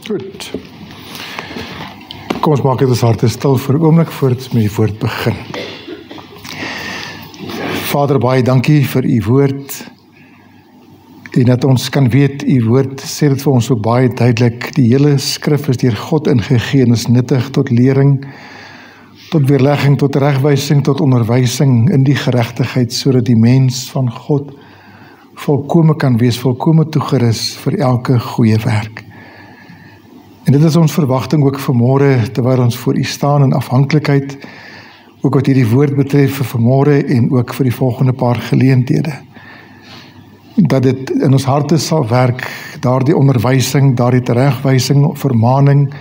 Goed. Kom ons maak dit ons harte stil vir 'n oomblik voordat met die woord begin. Vader, baie dankie vir u woord. En dat ons kan weet, u woord sê dit vir ons ook baie duidelik. Die hele skrif is deur God ingegee en is nuttig tot lering, tot weerlegging, tot regwysing, tot onderwysing in die geregtigheid, sodat die mens van God volkome kan wees, volkome toegerus vir elke goeie werk. En dit is ons verwagting ook vanmôre, terwyl ons voor u staan in afhanklikheid, ook wat hierdie woord betref vir vanmôre en ook vir die volgende paar geleenthede. Dat dit in ons harte sal werk, daardie onderwysing, daardie teregwysing, vermaning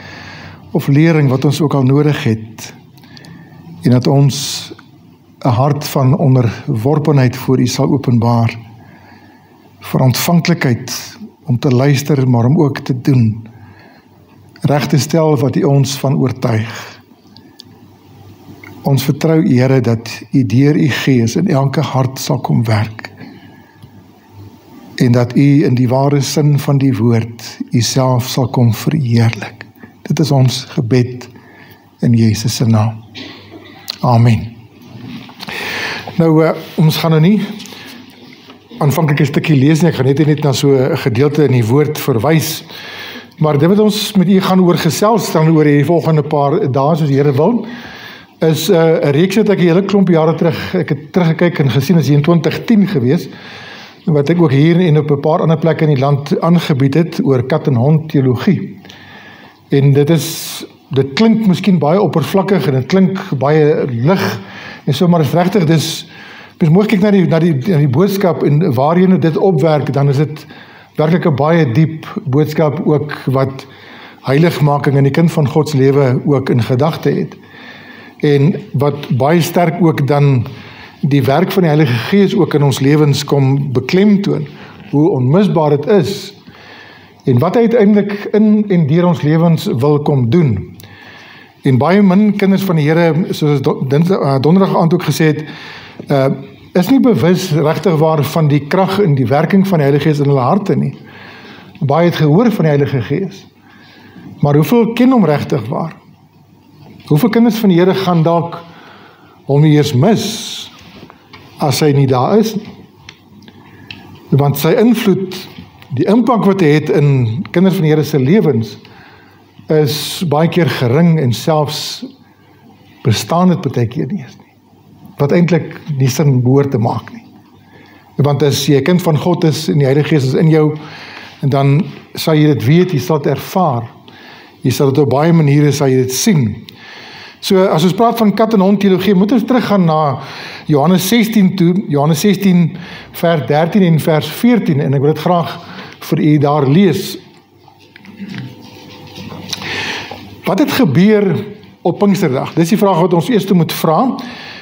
of lering wat ons ook al nodig het. En dat ons 'n hart van onderworpenheid voor u sal openbaar, vir ontvanklikheid om te luister, maar om ook te doen, reg te stel wat u ons van oortuig. Ons vertrou u, Here, dat u deur u Gees in elke hart sal kom werk, en dat u in die ware sin van die woord u self sal kom verheerlik. Dit is ons gebed in Jesus se naam. Amen. Nou, ons gaan nou nie aanvanklik 'n stukkie lees nie, ek gaan net na so 'n gedeelte in die woord verwys, maar dit wat ons met u gaan oor gesels dan oor die volgende paar dae, soos die Here wil, is 'n reeks wat ek 'n hele klomp jare terug, ek het teruggekyk en gesien, is hier in 2010 gewees, wat ek ook hier en op 'n paar ander plekke in die land aangebied het, oor kat en hond teologie. En dit klink miskien baie oppervlakkig, en dit klink baie lig, en so, maar is regtig, dis mooi kyk na die boodskap, en waarheen dit opwerk, dan is dit werklik 'n baie diep boodskap ook, wat heiligmaking in die kind van God se lewe ook in gedagte het. En wat baie sterk ook dan die werk van die Heilige Gees ook in ons lewens kom beklemtoon, hoe onmisbaar dit is, en wat hy uiteindelik in en deur ons lewens wil kom doen. En baie min kinders van die Here, soos donderdag aand ook gesê het, is nie bewus regtig waar van die krag en die werking van die Heilige Gees in hulle harte nie. Baie het gehoor van die Heilige Gees, maar hoeveel ken hom regtig waar? Hoeveel kinders van die Here gaan dalk hom nie eers mis as hy nie daar is nie? Want sy invloed, die impak wat hy het in kinders van die Here se lewens, is baie keer gering, en selfs bestaan dit baie keer nie eens nie. Wat eintlik nie sin behoort te maak nie. Want as jy 'n kind van God is en die Heilige Gees is in jou, en dan sal jy dit weet, jy sal dit ervaar. Jy sal dit op baie maniere sal jy dit sien. So as ons praat van kat en hond teologie, moet ons teruggaan na Johannes 16 toe, Johannes 16 vers 13 en vers 14, en ek wil dit graag vir u daar lees. Wat het gebeur op Pinksterdag? Dis die vraag wat ons eers moet vra.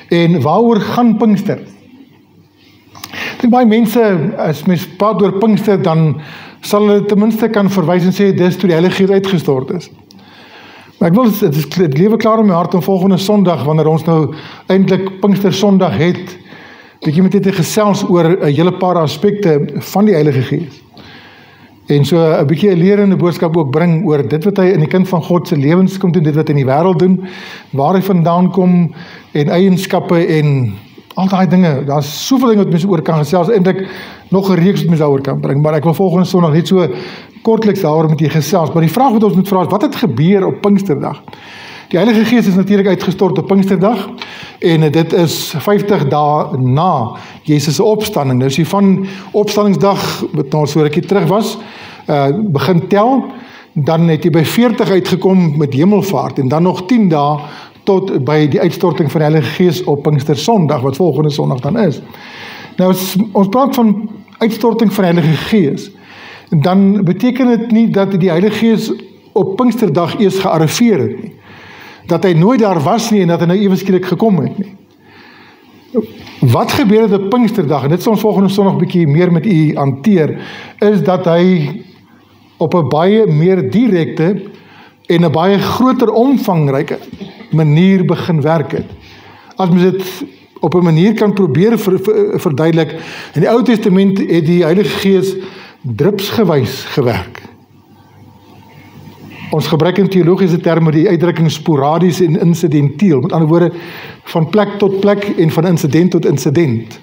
En waaroor gaan Pinkster? Ek dink baie mense, as mens praat oor Pinkster, dan sal hulle ten minste kan verwys en sê, dis toe die Heilige Gees uitgestort is. Maar ek wil, dit lewe klaar in my hart om volgende Sondag, wanneer ons nou eintlik Pinkster Sondag het, bietjie met dit gesels oor 'n hele paar aspekte van die Heilige Gees. En so 'n bietjie 'n lerende boodskap ook bring oor dit wat hy in die kind van God se lewens kom doen, dit wat hy in die wêreld doen, waar hy vandaan kom, en eienskappe en al daai dinge. Daar's soveel dinge wat mense oor kan gesels, eintlik nog 'n reeks wat mense daaroor kan bring, maar ek wil volgende Sondag net so kortliks daaroor met julle gesels. Maar die vraag wat ons moet vra is, wat het gebeur op Pinksterdag? Die Heilige Gees is natuurlik uitgestort op Pinksterdag, en dit is 50 dae na Jesus se opstanding. Nou as jy van opstandingsdag, wat nou so rukkie terug was, begin tel, dan het jy by 40 uitgekom met hemelvaart, en dan nog 10 dae tot by die uitstorting van die Heilige Gees op Pinkster Sondag, wat volgende Sondag dan is. Nou as ons praat van uitstorting van die Heilige Gees, dan beteken dit nie dat die Heilige Gees op Pinksterdag eers gearriveer het nie. Dat hy nooit daar was nie, en dat hy nou ewe skielik gekom het nie. Wat gebeur het op Pinksterdag, en dit sal ons volgende Sondag bietjie meer met u hanteer, is dat hy op 'n baie meer direkte en 'n baie groter omvangryke manier begin werk het. As mens dit op 'n manier kan probeer verduidelik, in die Ou Testament het die Heilige Gees drupsgewys gewerk. Ons gebruik in teologiese terme die uitdrukking sporadies en insidentieel, met ander woorde van plek tot plek en van insident tot insident.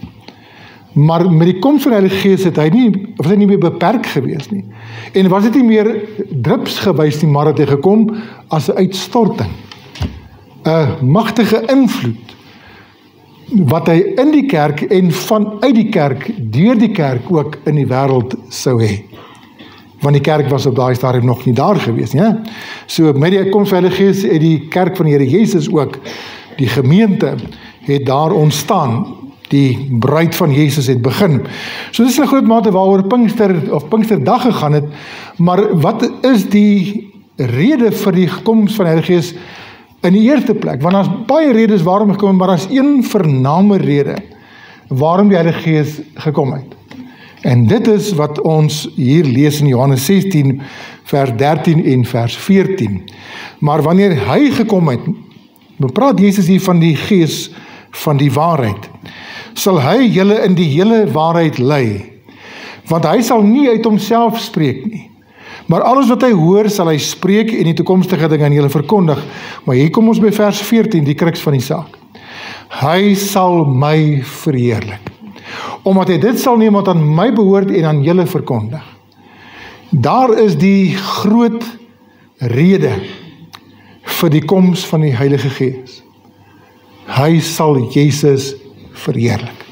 Maar met die koms van die Heilige Gees het hy nie meer beperk gewees nie. En was dit nie meer drupsgewys nie, maar het hy gekom as 'n uitstorting. 'n Magtige invloed wat hy in die kerk en vanuit die kerk, deur die kerk ook in die wêreld sou hê. Want die kerk was op daai stadium nog nie daar gewees nie. So met die koms van die Heilige Gees het die kerk van die Here Jesus ook, die gemeente, het daar ontstaan. Die bruid van Jesus het begin. So dis 'n groot mate waaroor Pinksterdag gegaan het, maar wat is die rede vir die koms van die Heilige Gees in die eerste plek? Want daar's baie redes waarom gekom, maar daar's een vername rede waarom die Heilige Gees gekom het. En dit is wat ons hier lees in Johannes 16 vers 13 en vers 14. Maar wanneer hy gekom het, praat Jesus hier van die Gees van die waarheid, sal hy julle in die hele waarheid lei, want hy sal nie uit homself spreek nie, maar alles wat hy hoor sal hy spreek en die toekomstige dinge aan julle verkondig. Maar hier kom ons by vers 14, die kruks van die saak. Hy sal my verheerlik, omdat hy dit sal neem wat aan my behoort en aan julle verkondig. Daar is die groot rede vir die koms van die Heilige Gees. Hy sal Jesus verheerlik.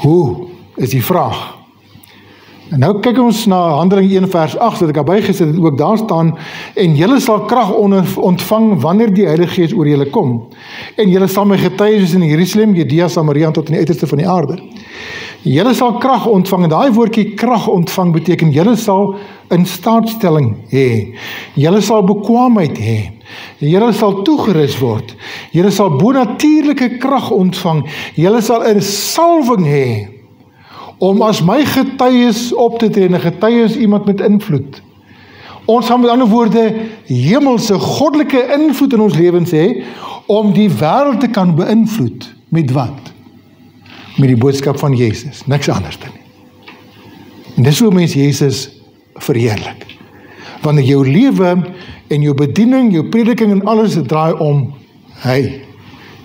Hoe is die vraag? En nou kyk ons na Handelinge 1 vers 8, wat ek daarby gesit het, ook daar staan, en julle sal krag ontvang wanneer die Heilige Gees oor julle kom. En julle sal my getuies in Jerusalem, Judea, Samaria tot in die uiterste van die aarde. Julle sal krag ontvang, en daai woordjie krag ontvang beteken, julle sal in staatstelling hê. Julle sal bekwaamheid hê. Julle sal toegerus word. Julle sal bonatuurlike krag ontvang. Julle sal 'n salwing hê om as my getuies op te tree. 'n getuie is iemand met invloed. Ons gaan met ander woorde hemelse, goddelike invloed in ons lewens hê om die wêreld te kan beïnvloed. Met wat? Met die boodskap van Jesus, niks anders dan nie. En dis hoe mens Jesus verheerlik. Wanneer jou lewe en jou bediening, jou prediking en alles draai om hy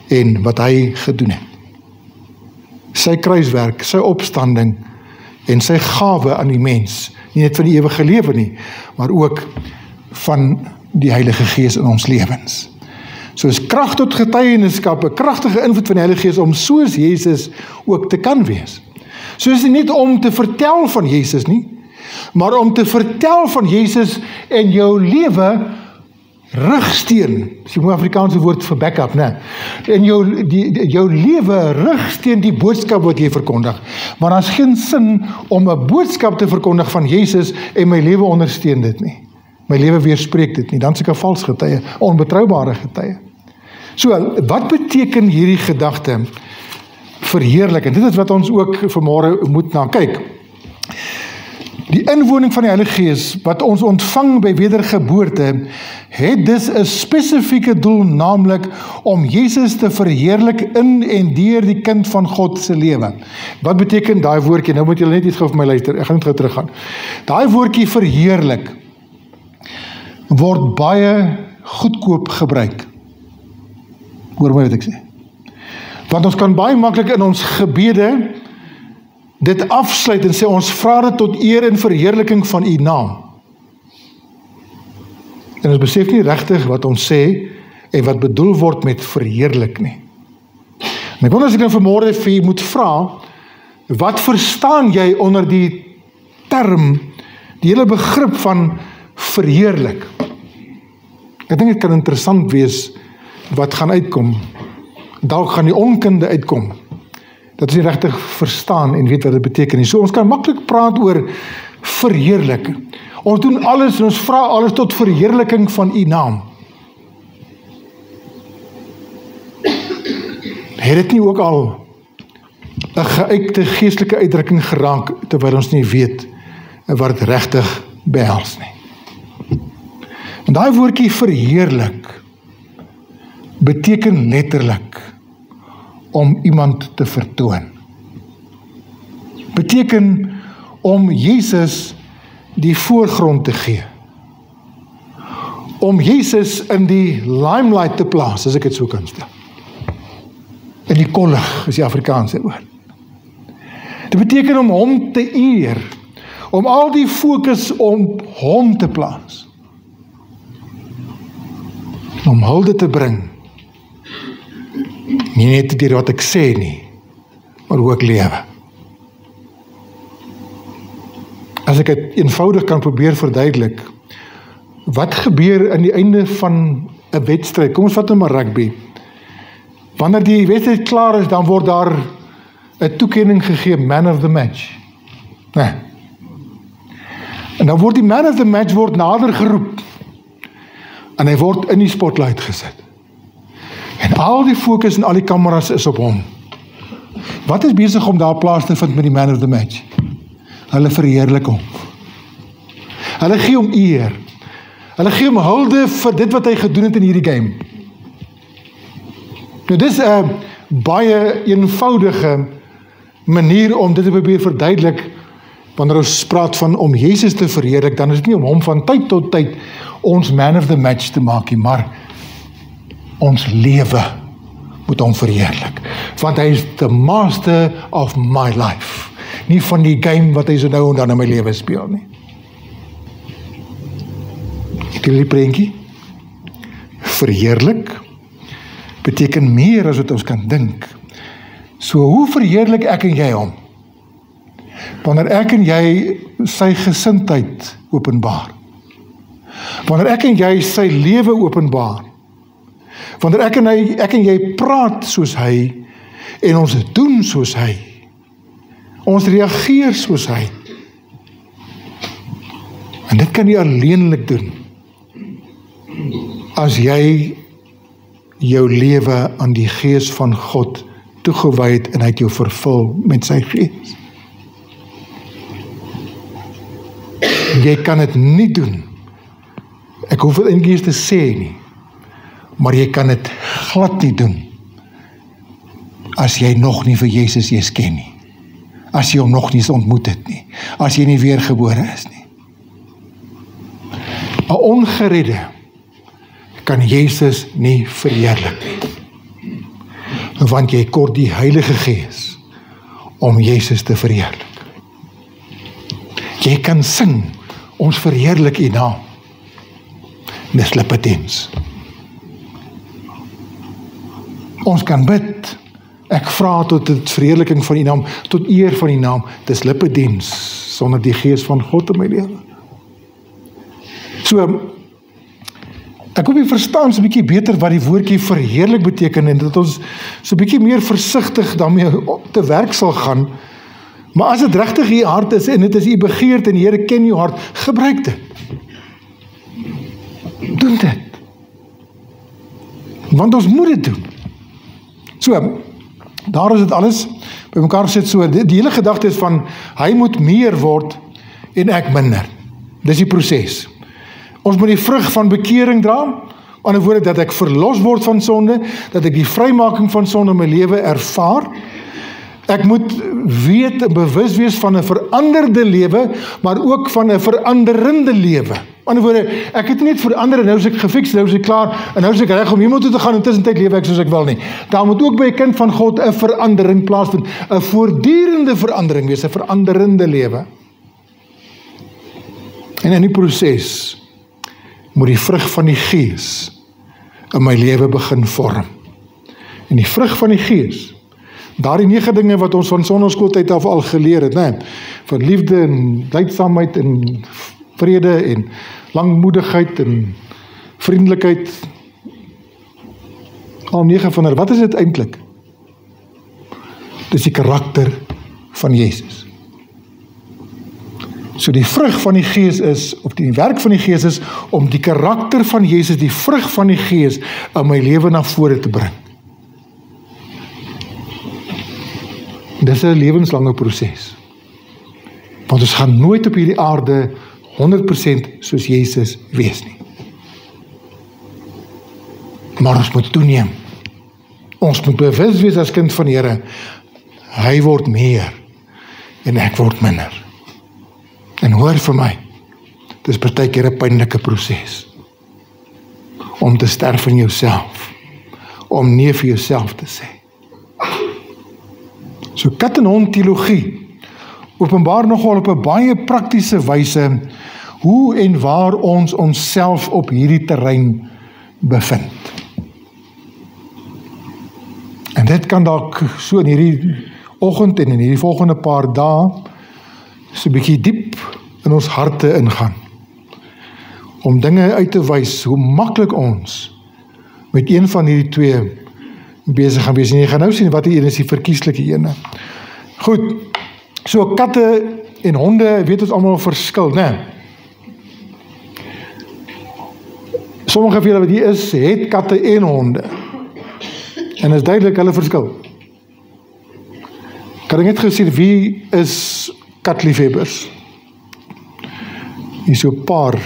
en wat hy gedoen het. Sy kruiswerk, sy opstanding en sy gawe aan die mens, nie net van die ewige lewe nie, maar ook van die Heilige Gees in ons lewens. So is krag tot getuienisskap, 'n kragtige invloed van die Heilige Gees om soos Jesus ook te kan wees. So is dit nie om te vertel van Jesus nie, maar om te vertel van Jesus en jou lewe rigsteen, dis die Afrikaanse woord vir backup, né? En jou lewe rigsteen die boodskap wat jy verkondig. Want daar's geen sin om 'n boodskap te verkondig van Jesus en my lewe ondersteun dit nie. My lewe weerspreek dit nie, dan is ek 'n vals getuie, onbetroubare getuie. So, wat beteken hierdie gedagte verheerlik? En dit is wat ons ook vanmôre moet na kyk. Die inwoning van die Heilige Gees, wat ons ontvang by wedergeboorte, het dus 'n spesifieke doel, naamlik om Jesus te verheerlik in en deur die kind van God se lewe. Wat beteken daai woordjie? Nou moet julle net iets gou vir my luister, ek gaan net gou teruggaan. Daai woordjie verheerlik word baie goedkoop gebruik. Hoor my wat ek sê. Want ons kan baie maklik in ons gebede dit afsluit en sê ons vra dit tot eer en verheerliking van u naam. En ons besef nie regtig wat ons sê en wat bedoel word met verheerlik nie. En ek wonder as ek nou vanmôre vir u moet vra, wat verstaan jy onder die term, die hele begrip van verheerlik? Ek dink dit kan interessant wees wat gaan uitkom. Dalk gaan die onkunde uitkom. Dat ons nie regtig verstaan en weet wat dit beteken nie. So ons kan maklik praat oor verheerlik. Ons doen alles en ons vra alles tot verheerliking van u naam. Het dit nie ook al 'n geuite geestelike uitdrukking geraak terwyl ons nie weet wat dit regtig behels nie? En daai woordjie verheerlik beteken letterlik om iemand te vertoon. Beteken om Jesus die voorgrond te gee. om Jesus in die limelight te plaas, as ek dit so kan stel. In die kollig, is die Afrikaanse woord. Dit beteken om hom te eer, om al die fokus op hom te plaas. Om hulde te bring, nie net deur wat ek sê nie, maar hoe ek lewe. As ek dit eenvoudig kan probeer verduidelik, wat gebeur aan die einde van 'n wedstryd? Kom ons vat nou maar rugby. Wanneer die wedstryd klaar is, dan word daar 'n toekenning gegee, man of the match. Nee. En dan word die man of the match word nader geroep. En hy word in die spotlight gesit. En al die fokus en al die kameras is op hom. Wat is besig om daar plaas te vind met die man of the match? Hulle verheerlik hom. Hulle gee hom eer. Hulle gee hom hulde vir dit wat hy gedoen het in hierdie game. Nou dis 'n baie eenvoudige manier om dit te probeer verduidelik. Wanneer ons praat van om Jesus te verheerlik, dan is dit nie om hom van tyd tot tyd ons man of the match te maak nie, maar ons lewe moet hom verheerlik. Want hy is the master of my life. Nie van die game wat hy so nou en dan in my lewe speel nie. Ek wil die prentjie. Verheerlik beteken meer as wat ons kan dink. So hoe verheerlik ek en jy hom? Wanneer ek en jy sy gesindheid openbaar. Wanneer ek en jy sy lewe openbaar. Wanneer ek en jy praat soos hy en ons doen soos hy. Ons reageer soos hy. En dit kan jy alleenlik doen as jy jou lewe aan die Gees van God toegewy het en hy het jou vervul met sy Gees. Jy kan dit nie doen. Ek hoef dit eintlik te sê nie. Maar jy kan dit glad nie doen as jy nog nie vir Jesus ken nie. As jy hom nog nie ontmoet het nie. As jy nie weergebore is nie. 'n Ongeredde kan Jesus nie verheerlik nie. Want jy kort die Heilige Gees om Jesus te verheerlik. Jy kan sing, ons verheerlik U naam. Dis lippediens. Ons kan bid. Ek vra tot die verheerliking van U naam, tot eer van U naam. Dis lippediens sonder die Gees van God in my lewe. So, ek hoop jy verstaan so 'n bietjie beter wat die woordjie verheerlik beteken en dat ons so 'n bietjie meer versigtig daarmee te werk sal gaan. Maar as dit regtig U hart is en dit is U begeerte en die Here ken jou hart, gebruik dit. Doen dit. Want ons moet dit doen. So, daar is dit alles by mekaar sit so. Die hele gedagte is van, hy moet meer word en ek minder. Dis die proses. Ons moet die vrug van bekering dra, aan die ander woorde dat ek verlos word van sonde, dat ek die vrymaking van sonde in my lewe ervaar. Ek moet weet en bewus wees van 'n veranderde lewe, maar ook van 'n veranderende lewe. Aan die ander woorde, ek het nie net verander en nou is ek gefiks, nou is ek klaar, en nou is ek reg om hemel toe te gaan, en tussentyd lewe ek soos ek wil nie. Daar moet ook by 'n kind van God 'n verandering plaasvind, 'n voortdurende verandering wees, 'n veranderende lewe. En in die proses moet die vrug van die Gees in my lewe begin vorm. En die vrug van die Gees, daardie 9 dinge wat ons van sonnaskooltyd af al geleer het, né? Van liefde en lydsaamheid en vrede en langmoedigheid en vriendelikheid. Al 9 van hulle. Wat is dit eintlik? Dis die karakter van Jesus. So die vrug van die Gees is, of die werk van die Gees is, om die karakter van Jesus, die vrug van die Gees, in my lewe na vore te bring. Dis 'n lewenslange proses. Want ons gaan nooit op hierdie aarde 100% soos Jesus wees nie. Maar ons moet toeneem. Ons moet bewus wees as kind van die Here, hy word meer en ek word minder. En hoor vir my, dis partykeer 'n pynlike proses. om te sterf in jouself, om nee vir jouself te sê. So kat en hond teologie openbaar nogal op 'n baie praktiese wyse hoe en waar ons onsself op hierdie terrein bevind. En dit kan dalk so in hierdie oggend en in hierdie volgende paar dae so 'n bietjie diep in ons harte ingaan. Om dinge uit te wys hoe maklik ons met een van hierdie twee besig gaan wees. En jy gaan nou sien wat die een is, die verkieslike ene. Goed, so katte en honde weet ons almal verskil, né? Sommige van julle wat hier is, het katte en honde. En is duidelik hulle verskil. Kan ek net gesê wie is katliefhebbers? Hier so 'n paar.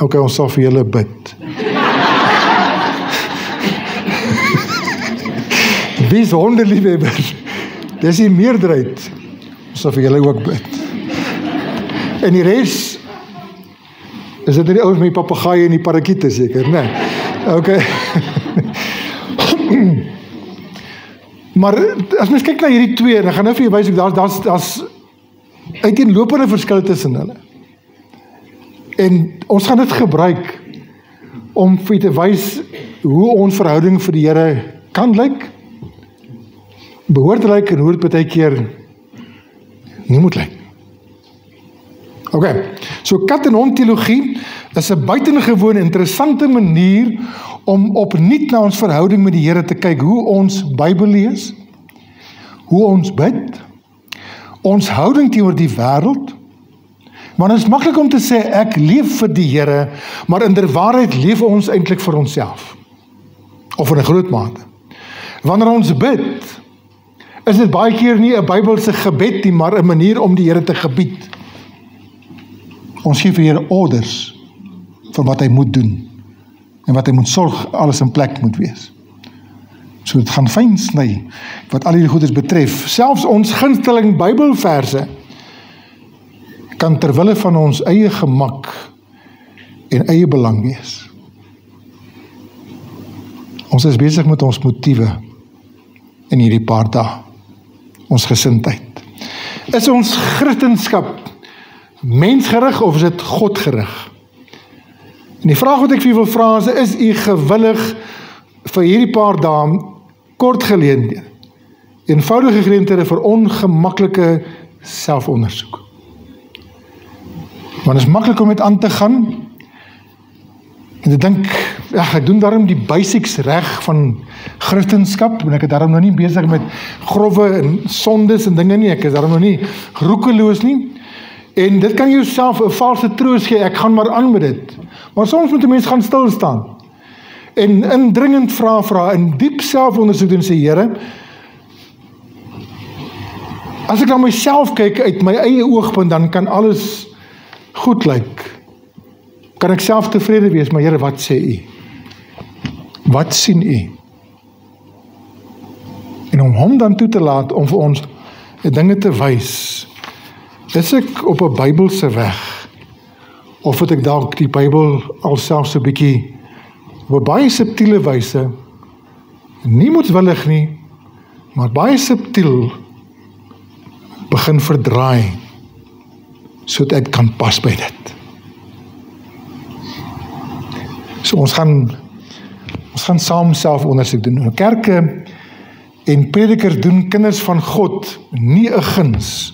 Okay, ons sal vir julle bid. Wie is hondeliefhebbers? Dis die meerderheid. Ons sal vir julle ook bid. En die res, is dit die ouens met die papegaaie en die parakiete seker, né? Okay. Maar as mens kyk na hierdie twee, en ek gaan nou vir jou wys, daar's uiteenlopende verskille tussen hulle. En ons gaan dit gebruik om vir jy te wys hoe ons verhouding vir die Here kan lyk, behoort te lyk en hoe dit baie keer nie moet lyk. Okay, so kat en hond teologie is 'n buitengewoon interessante manier om opnuut na ons verhouding met die Here te kyk, hoe ons Bybel lees, hoe ons bid, ons houding teenoor die wêreld. Want het is maklik om te sê, ek leef vir die Here, maar in der waarheid leef ons eintlik vir onsself. Of in 'n groot mate. Wanneer ons bid, is dit baie keer nie 'n Bybelse gebed nie, maar 'n manier om die Here te gebied. Ons gee vir die Here orders van wat hy moet doen en wat hy moet sorg, alles in plek moet wees. So dit gaan fyn sny wat al hierdie goedes betref. Selfs ons gunsteling Bybelverse kan terwille van ons eie gemak en eie belang wees. Ons is besig met ons motiewe in hierdie paar dae. Ons gesindheid. Is ons Christendom mensgerig of is dit Godgerig? En die vraag wat ek vir u wil vra is u gewillig vir hierdie paar dae kort geleenthede, eenvoudige geleenthede vir ongemaklike selfondersoek. Want het is maklik om met aan te gaan en ek dink, ek doen daarom die basics reg van Christendom, en ek is daarom nog nie besig met grove en sondes en dinge nie, ek is daarom nog nie roekeloos nie, en dit kan jouself 'n valse troos gee, ek gaan maar aan met dit, maar soms moet 'n mens gaan stil staan, en indringend vra, en diep selfondersoek doen, sê Here, as ek na myself kyk uit my eie oogpunt, dan kan alles goed lyk, kan ek self tevrede wees, maar Here, wat sê u? Wat sien u? En om hom dan toe te laat, om vir ons dinge te wys, is ek op 'n Bybelse weg, of het ek dalk die Bybel alself so 'n bietjie, op 'n baie subtiele wyse, nie moedwillig nie, maar baie subtiel, begin verdraai, sodat ek kan pas by dit. So ons gaan saam selfondersoek doen. Kerke en predikers doen kinders van God nie 'n guns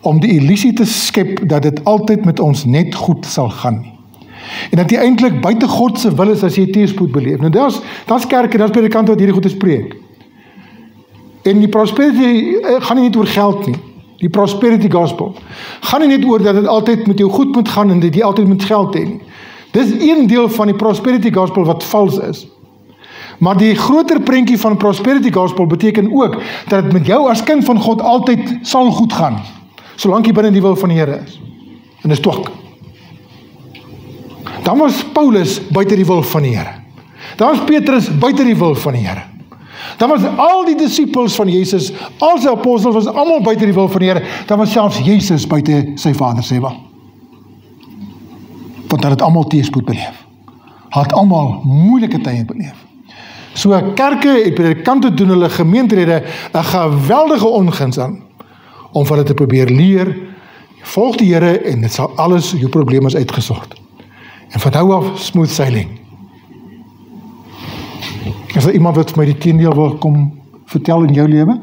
om die illusie te skep dat dit altyd met ons net goed sal gaan nie. En dat jy eintlik buite God se wil is as jy teëspoed beleef. Nou daar's kerke, daar's predikante wat hierdie goed spreek. En die prosperity gaan nie net oor geld nie. Die prosperity gospel gaan nie net oor dat dit altyd met jou goed moet gaan en dat jy altyd moet geld hê nie. Dis een deel van die prosperity gospel wat vals is. Maar die groter prentjie van prosperity gospel beteken ook dat dit met jou as kind van God altyd sal goed gaan, solank jy binne die wil van die Here is. En dis twak. Dan was Paulus buite die wil van die Here. Dan was Petrus buite die wil van die Here. Dan was al die disippels van Jesus, al sy apostels was almal buite die wil van die Here. Dan was selfs Jesus buite sy Vader se wil. Want hulle het almal teëspoed beleef. het almal moeilike tye beleef. So kerke en predikante doen hulle gemeentelede 'n geweldige onguns aan, om vir hulle te probeer leer, volg die Here en dit sal alles, jou probleem is uitgesort. En van nou af, smooth sailing. Is daar iemand wat vir my die teendeel wil kom vertel in jou lewe?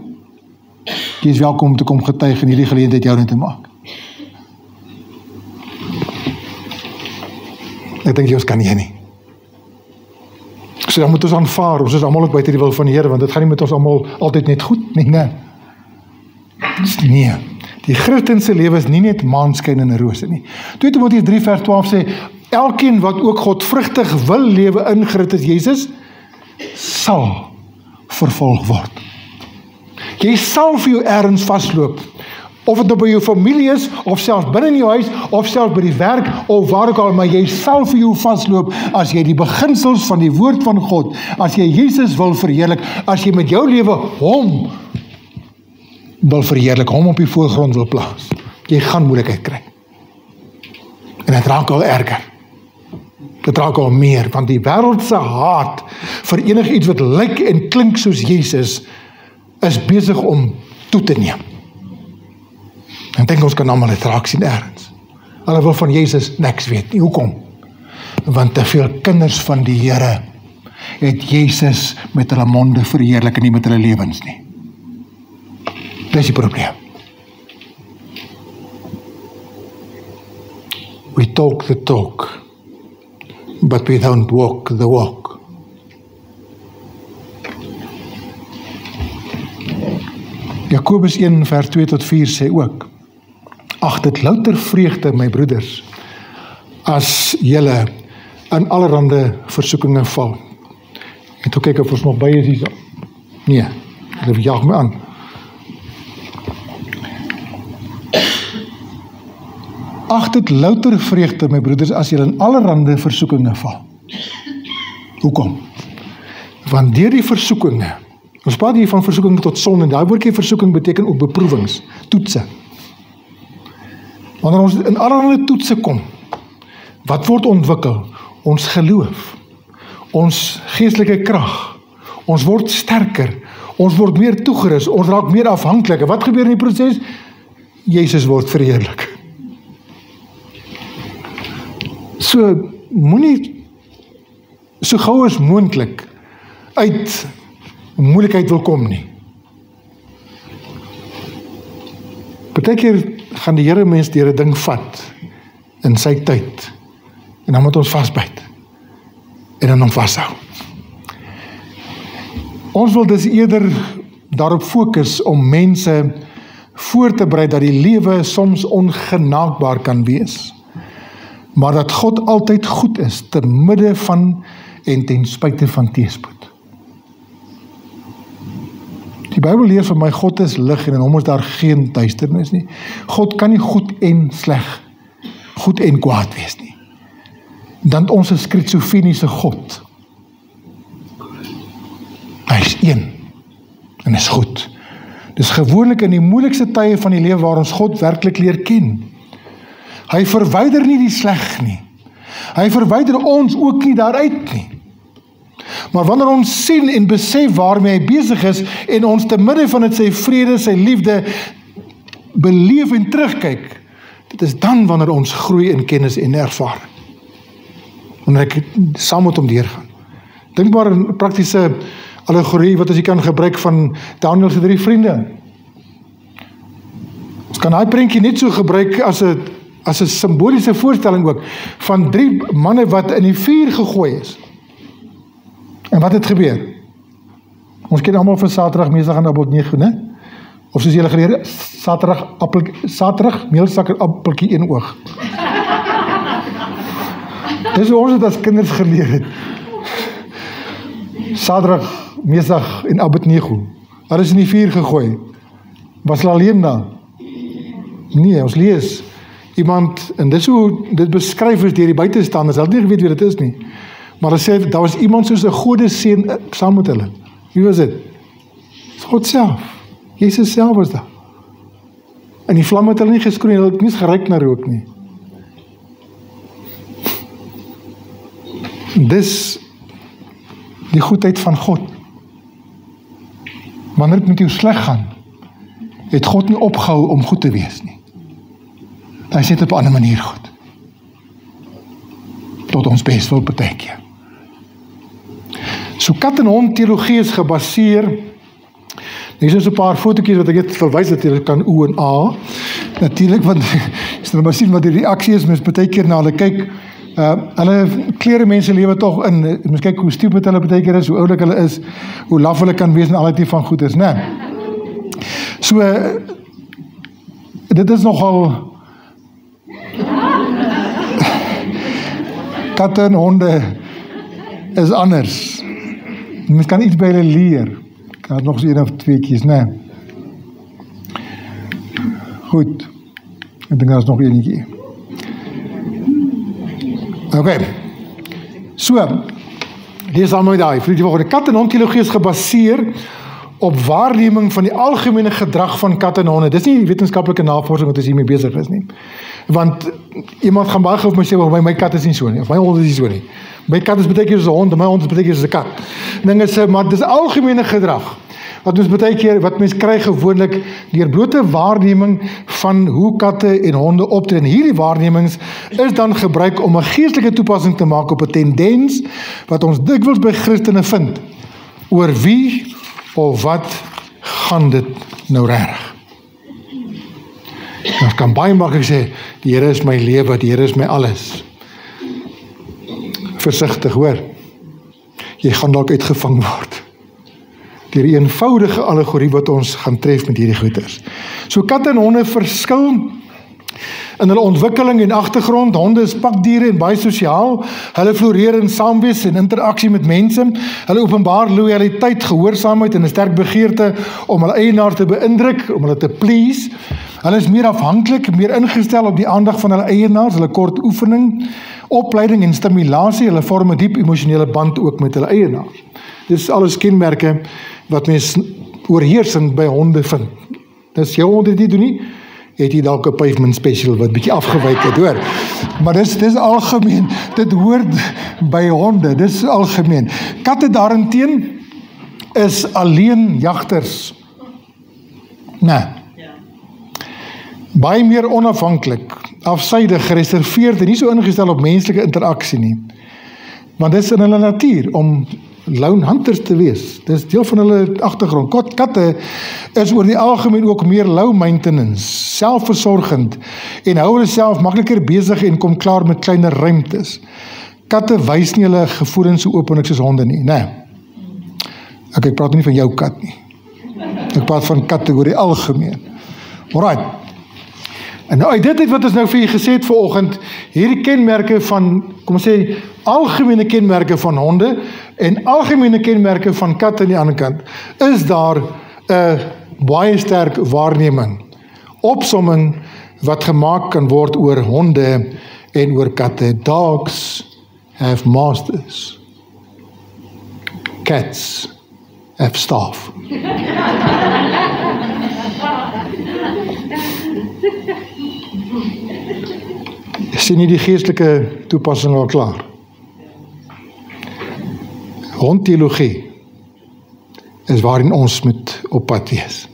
Jy is welkom om te kom getuig en hierdie geleentheid jou te maak. Ek dink jy ons kan nie. So dan moet ons aanvaar, ons is almal ook buite die wil van die Here, want dit gaan nie met ons almal altyd net goed nie, nee. Nee. Die Christense lewe is nie net maanskyn en rose nie. 2 Timoteus 3 vers 12 sê, elkeen wat ook godvrugtig wil lewe in Christus Jesus, sal vervolg word. Jy sal vir jou ergens vasloop, of het nou by jou familie is, of selfs binne in jou huis, of selfs by die werk, of waar ook al, maar jy sal vir jou vasloop, as jy die beginsels van die woord van God, as jy Jesus wil verheerlik, as jy met jou lewe hom wil verheerlik, hom op die voorgrond wil plaas. Jy gaan moeilikheid kry. En het raak al erger. Dit raak al meer, want die wêreldse haat vir enig iets wat lyk en klink soos Jesus, is besig om toe te neem. En dink ons kan almal dit raak sien ergens. Hulle wil van Jesus niks weet nie. Hoekom? Want te veel kinders van die Here het Jesus met hulle monde verheerlik en nie met hulle lewens nie. Dis die probleem. We talk the talk, but we don't walk the walk. Jakobus 1 vers 2 tot 4 sê ook, ag dit louter vreugde, my broeders, as julle in allerhande versoekinge val. En toe kyk of ons nog by is hier. Nee, hulle jaag my aan. Ag dit louter vreugde, my broeders, as julle in allerhande versoekinge val. Hoekom? Want deur die versoekinge, ons praat hier van versoeking tot sonde, en daai woordjie versoeking beteken ook beproewings, toetse. Wanneer ons in allerlei toetse kom, wat word ontwikkel? Ons geloof, ons geestelike krag, ons word sterker, ons word meer toegerus, ons raak meer afhanklik. Wat gebeur in die proses? Jesus word verheerlik. So, moenie so gou as moontlik uit moeilikheid wil kom nie. Partykeer gaan die Here mens deur 'n ding vat in sy tyd. En dan moet ons vasbyt. En dan hom vashou. Ons wil dus eerder daarop fokus om mense voor te berei dat die lewe soms ongenaakbaar kan wees. Maar dat God altyd goed is, te midde van en ten spyte van teëspoed. Die Bybel leer vir my, God is lig en in hom is daar geen duisternis nie. God kan nie goed en sleg, goed en kwaad wees nie. Dan ons 'n skizofreniese God. Hy is een en is goed. Dis gewoonlik in die moeilikste tye van die lewe waar ons God werklik leer ken. Hy verwyder nie die sleg nie. Hy verwyder ons ook nie daaruit nie. Maar wanneer ons sien en besef waarmee hy besig is en ons te midde van dit sy vrede, sy liefde beleef en terugkyk, dit is dan wanneer ons groei in kennis en ervaring. Wanneer ek saam met hom deurgaan. Dink maar 'n praktiese allegorie wat as jy kan gebruik van Daniel se 3 vriende. Ons kan daai prentjie net so gebruik as 'n simboliese voorstelling ook van 3 manne wat in die vuur gegooi is. En wat het gebeur? Ons ken almal van Saterdag meesdag aan Abot 9, né? Of soos julle geleer, Saterdag meelsak en appeltjie een oog. Dis hoe ons het as kinders geleer het. Saterdag, meesdag en Abot 9. Hulle is in die vuur gegooi. Was hulle alleen daar? Nee, ons lees iemand, en dis hoe dit beskryf is deur die buitestanders, hulle het nie geweet wie dit is nie. Maar hulle sê, daar was iemand soos 'n godeseun saam met hulle. Wie was dit? Dis God self. Jesus self was daar. En die vlam het hulle nie geskroei, hulle het nie geruik na rook nie. Dis die goedheid van God. Wanneer dit met jou sleg gaan, het God nie opgehou om goed te wees nie. Hy sê dit op 'n ander manier goed. Tot ons bes wil partykeer. So kat en hond teologie is gebaseer. Hier is 'n paar fotootjies wat ek net wil wys dat jy kan O en A. Natuurlik, want jy sal maar sien wat die reaksie is, mens partykeer na hulle kyk. Hulle klere mense lewe tog in, mens kyk hoe stupid hulle partykeer is, hoe oulik hulle is, hoe laf hulle kan wees en al die van goeders, né? So, dit is nogal katte en honde is anders. Mens kan iets by hulle leer. Kan het nog so 1 of 2 kies, né? Goed. Ek dink daar is nog enetjie. Okay. So, lees allemaal daai. Die kat en hond teologie is gebaseer op waarneming van die algemene gedrag van katte en honde. Dis nie wetenskaplike navorsing wat ons hiermee besig is nie. Want iemand gaan baie gou vir my sê, my kat is nie so nie, of my hond is nie so nie. My kat is baie keer soos 'n hond, en my hond is baie keer soos 'n kat. Ding is, maar dis algemene gedrag. Wat ons baie keer, wat mens kry gewoonlik deur blote waarneming van hoe katte en honde optree. En hierdie waarnemings is dan gebruik om 'n geestelike toepassing te maak op 'n tendens wat ons dikwels by Christene vind. Oor wie of wat gaan dit nou reg? Ons kan baie maklik sê, die Here is my lewe, die Here is my alles. Versigtig, hoor. Jy gaan dalk uitgevang word deur die eenvoudige allegorie wat ons gaan tref met hierdie goeters. So katte en honde verskil in hulle ontwikkeling en agtergrond. Honde is pakdiere en baie sosiaal. Hulle floreer in saamwees en interaksie met mense. Hulle openbaar loyaliteit, gehoorsaamheid en 'n sterk begeerte om hulle eienaar te beïndruk, om hulle te please. Hulle is meer afhanklik, meer ingestel op die aandag van hulle eienaars. Hulle kort oefening, opleiding en stimulasie. Hulle vorm 'n diep emosionele band ook met hulle eienaars. Dis alles kenmerke wat mens oorheersend by honde vind. Dis jou hond dit doen nie, het jy dalk 'n pavement special wat bietjie afgewyk het, hoor. Maar dis algemeen, dit hoort by honde, dis algemeen. Katte daarenteen is alleen jagters. Nee. Baie meer onafhanklik, afsydig, gereserveerd en nie so ingestel op menslike interaksie nie. Want dis in hulle natuur om lone hunters te wees. Dis deel van hulle agtergrond. Katte is oor die algemeen ook meer low maintenance, selfversorgend en hou hulle self makliker besig en kom klaar met kleiner ruimtes. Katte wys nie hulle gevoelens so openlik soos honde nie, né? Ek praat nie van jou kat nie. Ek praat van katte oor die algemeen. Alright. En nou uit dit wat ons nou vir julle gesê het vanoggend, hierdie kenmerke van, kom ons sê, algemene kenmerke van honde en algemene kenmerke van katte aan die ander kant, is daar 'n baie sterk waarneming, opsomming wat gemaak kan word oor honde en oor katte. Dogs have masters. Cats have staff. Sien jy die geestelike toepassing al klaar? Hondteologie is waarin ons moet op pad wees.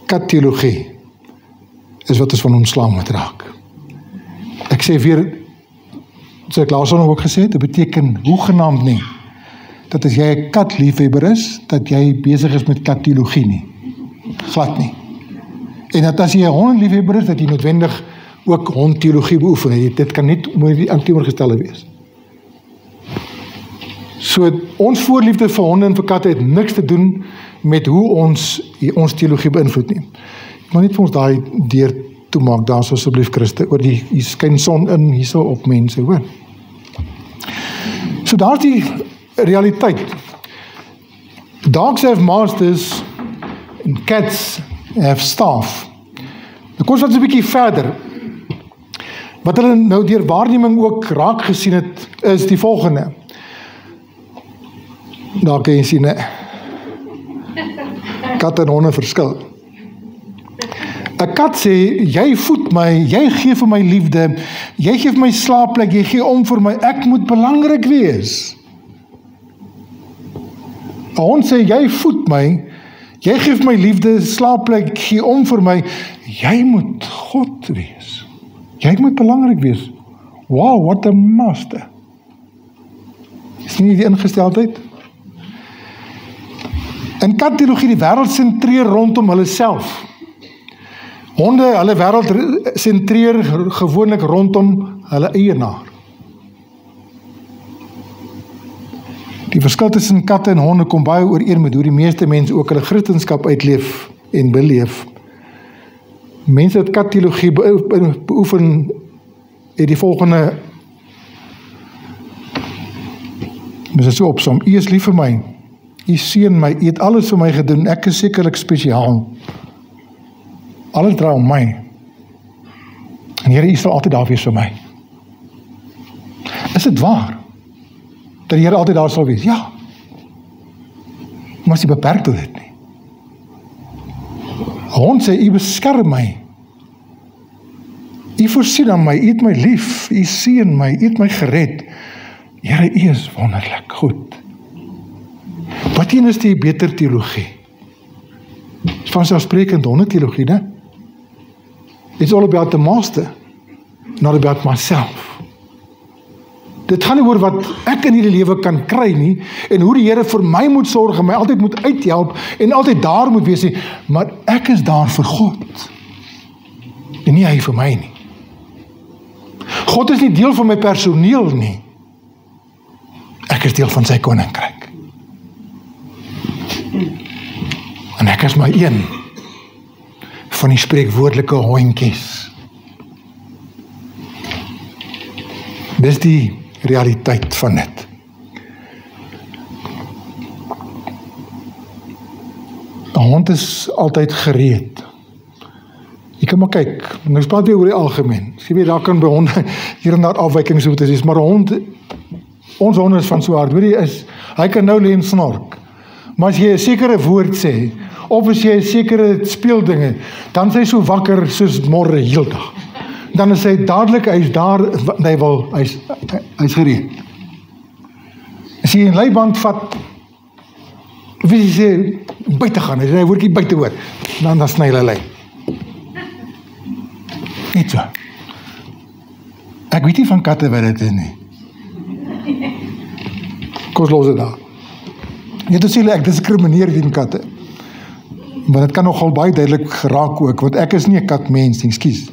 Katteologie is wat ons van ontslae moet raak. Ek sê weer, so ek laas ook gesê, dit beteken hoegenaamd nie, dat as jy 'n katliefhebber is, dat jy besig is met katteologie nie. Glad nie. En dat as jy 'n hondliefhebber is, dat jy noodwendig ook hondteologie beoefen. Dit kan net om die teenoorgestelde wees. So, ons voorliefde vir honde en vir katte het niks te doen met hoe ons teologie beïnvloed nie. Ek wil net vir ons daai deur toemaak, daar so asseblief Christe, oor die skyn son in hierso op mense, hoor. So daar is die realiteit. Dogs have masters and cats have staff. Nou kom ons wat 'n bietjie verder. Wat hulle nou deur waarneming ook raak gesien het, is die volgende. Daar kan jy sien, katte en honde verskil. 'n kat sê, jy voed my, jy gee vir my liefde, jy gee vir my slaapplek, jy gee om vir my, ek moet belangrik wees. 'n hond sê, jy voed my, jy gee vir my liefde, slaapplek, gee om vir my, jy moet God wees. Jy moet belangrik wees. Wow, what a master. Is nie die ingesteldheid? In katteologie, die wêreld sentreer rondom hulle self. Honde, hulle wêreld sentreer gewoonlik rondom hulle eienaar. Die verskil tussen katte en honde kom baie ooreen met hoe die meeste mense ook hulle Christendom uitleef en beleef. Mense wat katteologie beoefen, het die volgende, mens het so opsom, U is lief vir my, U seën my, U het alles vir my gedoen, ek is sekerlik spesiaal. Alles draai om my. En Here, U sal altyd daar wees vir my. Is dit waar? Dat die Here altyd daar sal wees? Ja. Maar as jy beperk tot dit nie. 'n hond sê, U beskerm my. U voorsien aan my, U het my lief, U seën my, U het my gered. Here, U is wonderlik, goed. Wat een is die beter teologie? Vanselfsprekend hondeteologie, né? It's all about the master, not about myself. Dit gaan nie oor wat ek in hierdie lewe kan kry nie, en hoe die Here vir my moet sorg, en my altyd moet uithelp, en altyd daar moet wees nie, maar ek is daar vir God, en nie hy vir my nie. God is nie deel van my personeel nie, ek is deel van sy koninkryk. En ek is maar een van die spreekwoordelike hondjies. Dis die realiteit van dit. Die hond is altyd gereed. Jy kan maar kyk, nou praat weer oor die algemeen. Jy weet, daar kan by honde hier en daar afwykings moet is, maar 'n hond, ons hond is van so hard, weet jy, hy kan nou lê en snork. Maar as jy 'n sekere woord sê, of as jy 'n sekere speeldinge, dan is hy so wakker soos môre heeldag. Dan is hy dadelik, hy's daar, hy's gereed. As jy 'n leiband vat, of as jy sê, buite gaan, as jy 'n woordjie buite hoor, dan sny hulle lei. Net so. Ek weet nie van katte wat dit is nie. Kom ons los dit daar. Net as ek diskrimineer teen katte. Maar dit kan nogal baie duidelik geraak ook, want ek is nie 'n katmens nie, ekskuus.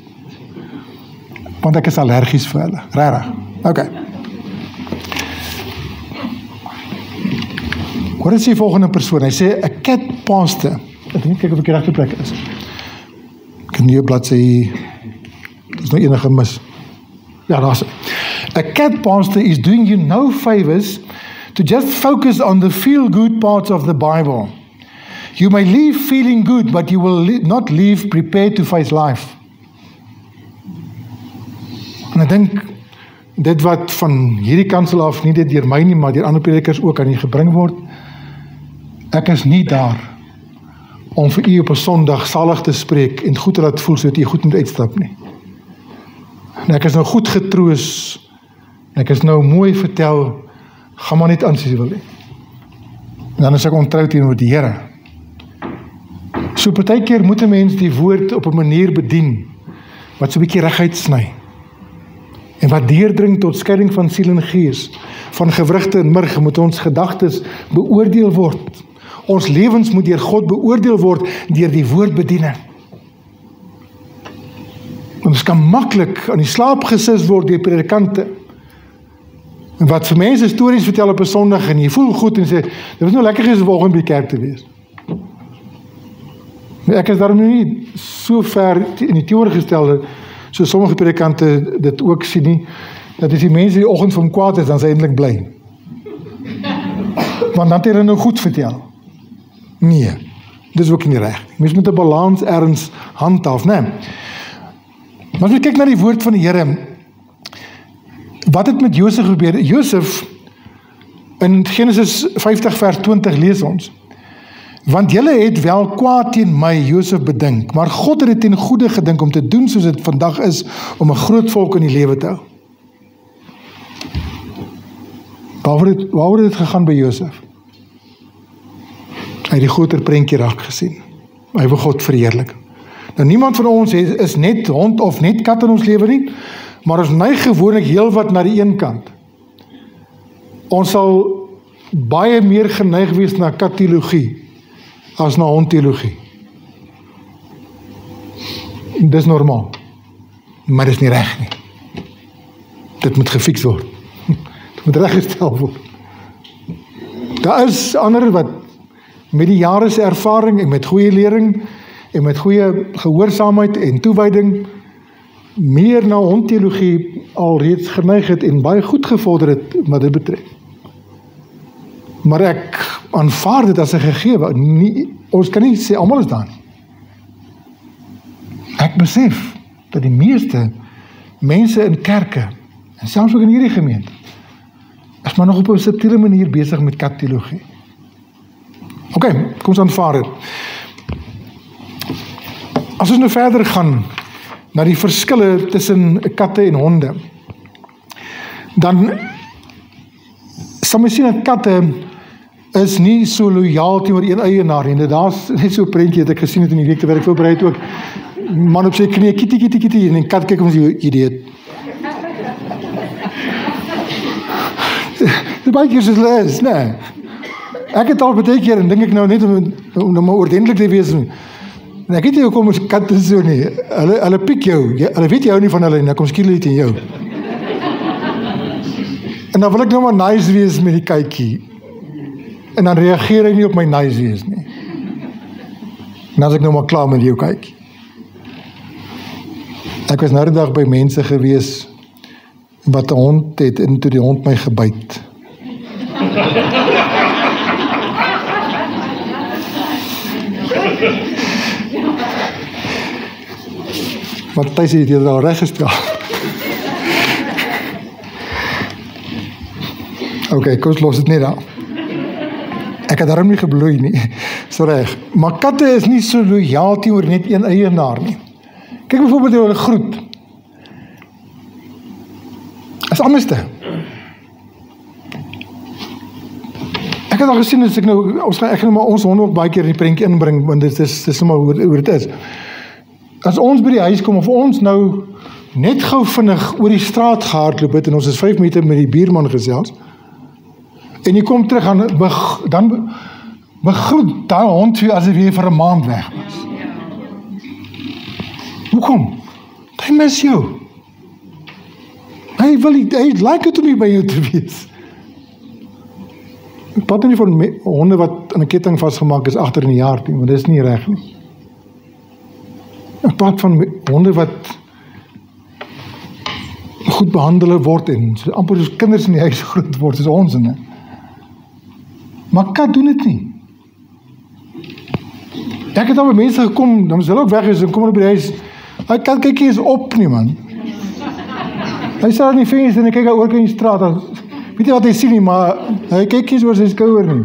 Want ek is allergies vir hulle, regtig. Okay. Wat is die volgende persoon? Hy sê, 'n cat pastor. Ek dink kyk of ek die regte plek is. Ek kan nie 'n bladsy, dis nou enige mis. Ja, daar's. A cat pastor is doing you no favors to just focus on the feel-good parts of the Bible. You may leave feeling good, but you will not leave prepared to face life. En ek dink, dit wat van hierdie kansel af, nie dit deur my nie, maar deur ander predikers ook aan u gebring word, ek is nie daar om vir u op 'n Sondag salig te spreek en goed te laat voel, sodat u goed moet uitstap nie. En ek is nou goed getroos, ek is nou mooi vertel, gaan maar net aan soos jy wil hê. En dan is ek ontrou teenoor die Here. So partykeer moet 'n mens die woord op 'n manier bedien, wat so 'n bietjie reguit sny. En wat deurdring tot skeiding van siel en gees, van gewrigte en murg, moet ons gedagtes beoordeel word. Ons lewens moet deur God beoordeel word deur die woordbediening. Ons kan maklik aan die slaap gesis word deur predikante. En wat vir mense stories vertel op 'n Sondag en jy voel goed en sê, dit was nou lekker geweest om vanoggend by die kerk te wees. Ek is daarom nie so ver in die teenoorgestelde, so sommige predikante dit ook sien nie, dat as die mense die oggend van kwaad is, dan is hy eintlik bly. Want dan het hy nou goed vertel. Nee, dis ook nie reg. Mens moet 'n balans ergens handhaaf, né? Maar as jy kyk na die woord van die Here, wat het met Josef gebeur? Josef, in Genesis 50 vers 20 lees ons, Want julle het wel kwaad teen my, Josef, bedink, maar God het dit ten goeie gedink om te doen soos dit vandag is, om 'n groot volk in die lewe te hou. Waaroor het dit gegaan by Josef? Hy het die groter prentjie raak gesien. Hy wil God verheerlik. Nou niemand van ons is net hond of net kat in ons lewe nie, maar ons neig gewoonlik heel wat na die een kant. Ons sal baie meer geneig wees na katteologie as na hondteologie. Dis normaal. Maar dis nie reg nie. Dit moet gefiks word. Dit moet reggestel word. Daar is ander wat met die jare se ervaring en met goeie lering en met goeie gehoorsaamheid en toewyding meer na hondteologie alreeds geneig het en baie goed gevorder het wat dit betref. Maar ek aanvaar dit as 'n gegewe. Ons kan nie sê almal is daar nie. Ek besef dat die meeste mense in kerke, en selfs ook in hierdie gemeente, is maar nog op 'n subtiele manier besig met katteologie. Oké, kom ons aanvaar dit. As ons nou verder gaan na die verskille tussen katte en honde, dan sal mens sien dat katte is nie so loyaal teenoor een eienaar nie. Daar's net so 'n prentjie wat ek gesien het in die week terwyl ek voorberei het ook. Man op sy knie, kitty, kitty, kitty, en die kat kyk om sy idee. Dis baie keer soos hulle is, nee. Ek het al baie keer, en dink ek nou net om nou maar oordentlik te wees, en ek weet nie hoekom ons katte so nie, hulle piek jou, hulle weet jou nie van hulle, en dan kom skiel dit in jou. En dan wil ek nou maar nice wees met die kykie, en dan reageer hy nie op my nice wees nie. En dan is ek nou maar klaar met jou kykie. Ek was nou die dag by mense gewees, wat 'n hond het, en toe die hond my gebyt. Matthys het dit al reggestel. Oké, kom ons los dit net daar. Ek het daarom nie gebloei nie. So reg. Maar katte is nie so loyaal teenoor net een eienaar nie. Kyk byvoorbeeld hoe hulle groet. Is anderste. Ek het al gesien, as ek nou, ek gaan maar ons honde ook baie keer in die prentjie inbring, want dit is maar hoe dit is. As ons by die huis kom, of ons nou net gou vinnig oor die straat gehardloop het, en ons is 5 meter met die buurman gesels, en jy kom terug, dan begroet daai hond weer asof jy vir 'n maand weg was. Hoekom? Hy mis jou. Hy like het om nie by jou te wees. Ek praat nie van honde wat aan 'n ketting vasgemaak is agter in die yard nie, want dit is nie reg nie. Ek praat van honde wat goed behandel word en so amper soos kinders in die huis groot word, soos ons en. Maar kat doen dit nie. Ek het al by mense gekom, dan is hulle ook weg is, en kom hulle by die huis, hy kat kyk nie eens op nie, man. Hy staan in die venster en hy kyk oor in die straat, en, weet jy wat hy sien nie, maar hy kyk nie oor sy skouer nie.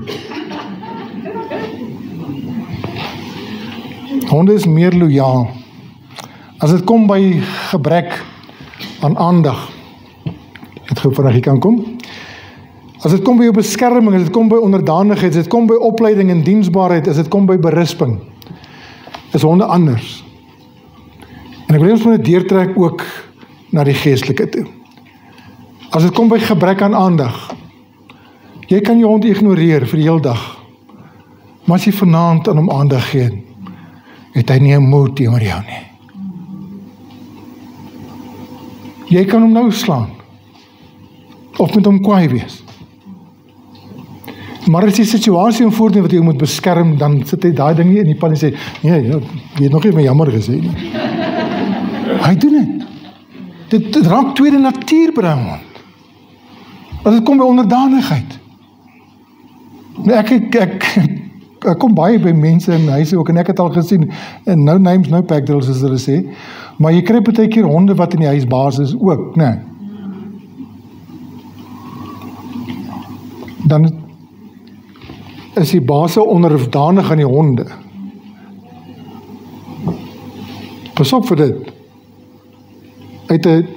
Honde is meer loyaal. As dit kom by gebrek aan aandag, het gou vinnig hier kan kom. As dit kom by jou beskerming, as dit kom by onderdanigheid, as dit kom by opleiding en diensbaarheid, as dit kom by berisping, is honde anders. En ek wil ons moet deurtrek ook na die geestelike toe. As dit kom by gebrek aan aandag, jy kan jou hond ignoreer vir die hele dag, maar as jy vanaand aan hom aandag gee, het hy nie 'n moed teenoor jou nie. Jy kan hom nou slaan, of met hom kwaai wees. Maar as die situasie voortdurend wat jy moet beskerm, dan sit hy daai ding nie in die pan en sê, nee, jy het nog nie my jammer gesê nie. Hy doen dit. Dit raak tweede natuur by hom. As dit kom by onderdanigheid. Nou ek kom baie by mense in huise ook, en ek het al gesien, en no names, no pagdrills, as hulle sê, maar jy kry baie keer honde wat in die huisbaas is ook, nee. is die baas onderdanig aan die honde. Pas op vir dit. Uit 'n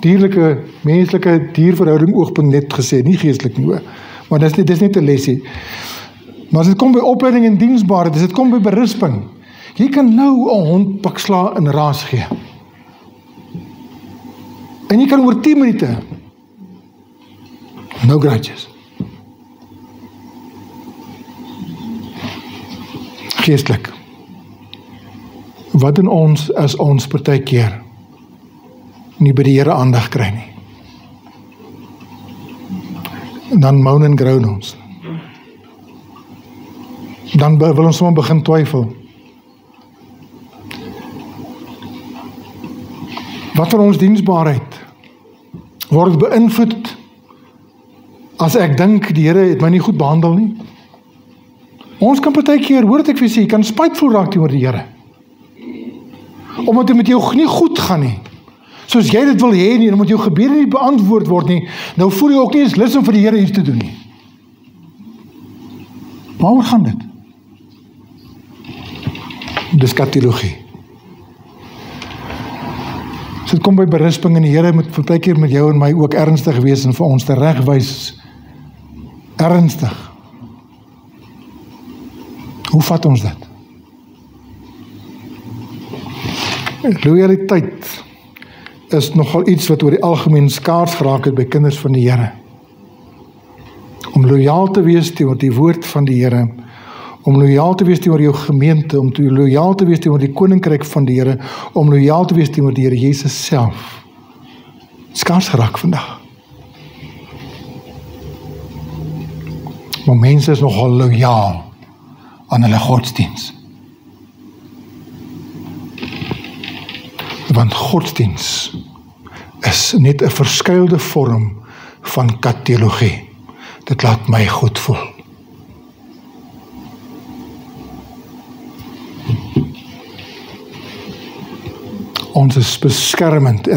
dierlike, menslike dierverhouding oogpunt net gesê, nie geestelik nie, maar dis net 'n lesie. Maar as dit kom by opleiding en diensbaarheid, as dit kom by berisping, jy kan nou 'n hond piksla en raas gee. En jy kan oor 10 minute, no grudges. Geestelik. Wat in ons as ons partykeer nie by die Here aandag kry nie. En dan moan en groan ons. Dan wil ons sommer begin twyfel. Wat van ons diensbaarheid word beïnvloed as ek dink die Here het my nie goed behandel nie? Ons kan partykeer, hoor wat ek vir sê, jy kan spytevol raak teenoor die Here. Omdat dit met jou nie goed gaan nie. Soos jy dit wil hê nie, en omdat jou gebede nie beantwoord word nie, nou voel jy ook nie eens lus om vir die Here iets te doen nie. Waaroor gaan dit? Dis katologie. So dit kom by berisping en die Here moet partykeer met jou en my ook ernstig wees en vir ons te regwys. Ernstig. Hoe vat ons dit? Loyaliteit is nogal iets wat oor die algemeen skaars geraak het by kinders van die Here. Om loyaal te wees teenoor die woord van die Here, om loyaal te wees teenoor jou gemeente, om loyaal te wees teenoor die koninkryk van die Here, om loyaal te wees teenoor die Here Jesus self. Skaars geraak vandag. Maar mense is nogal loyaal aan hulle godsdiens. Want godsdiens is net 'n verskuilde vorm van katologie. Dit laat my goed voel. Ons is beskermend.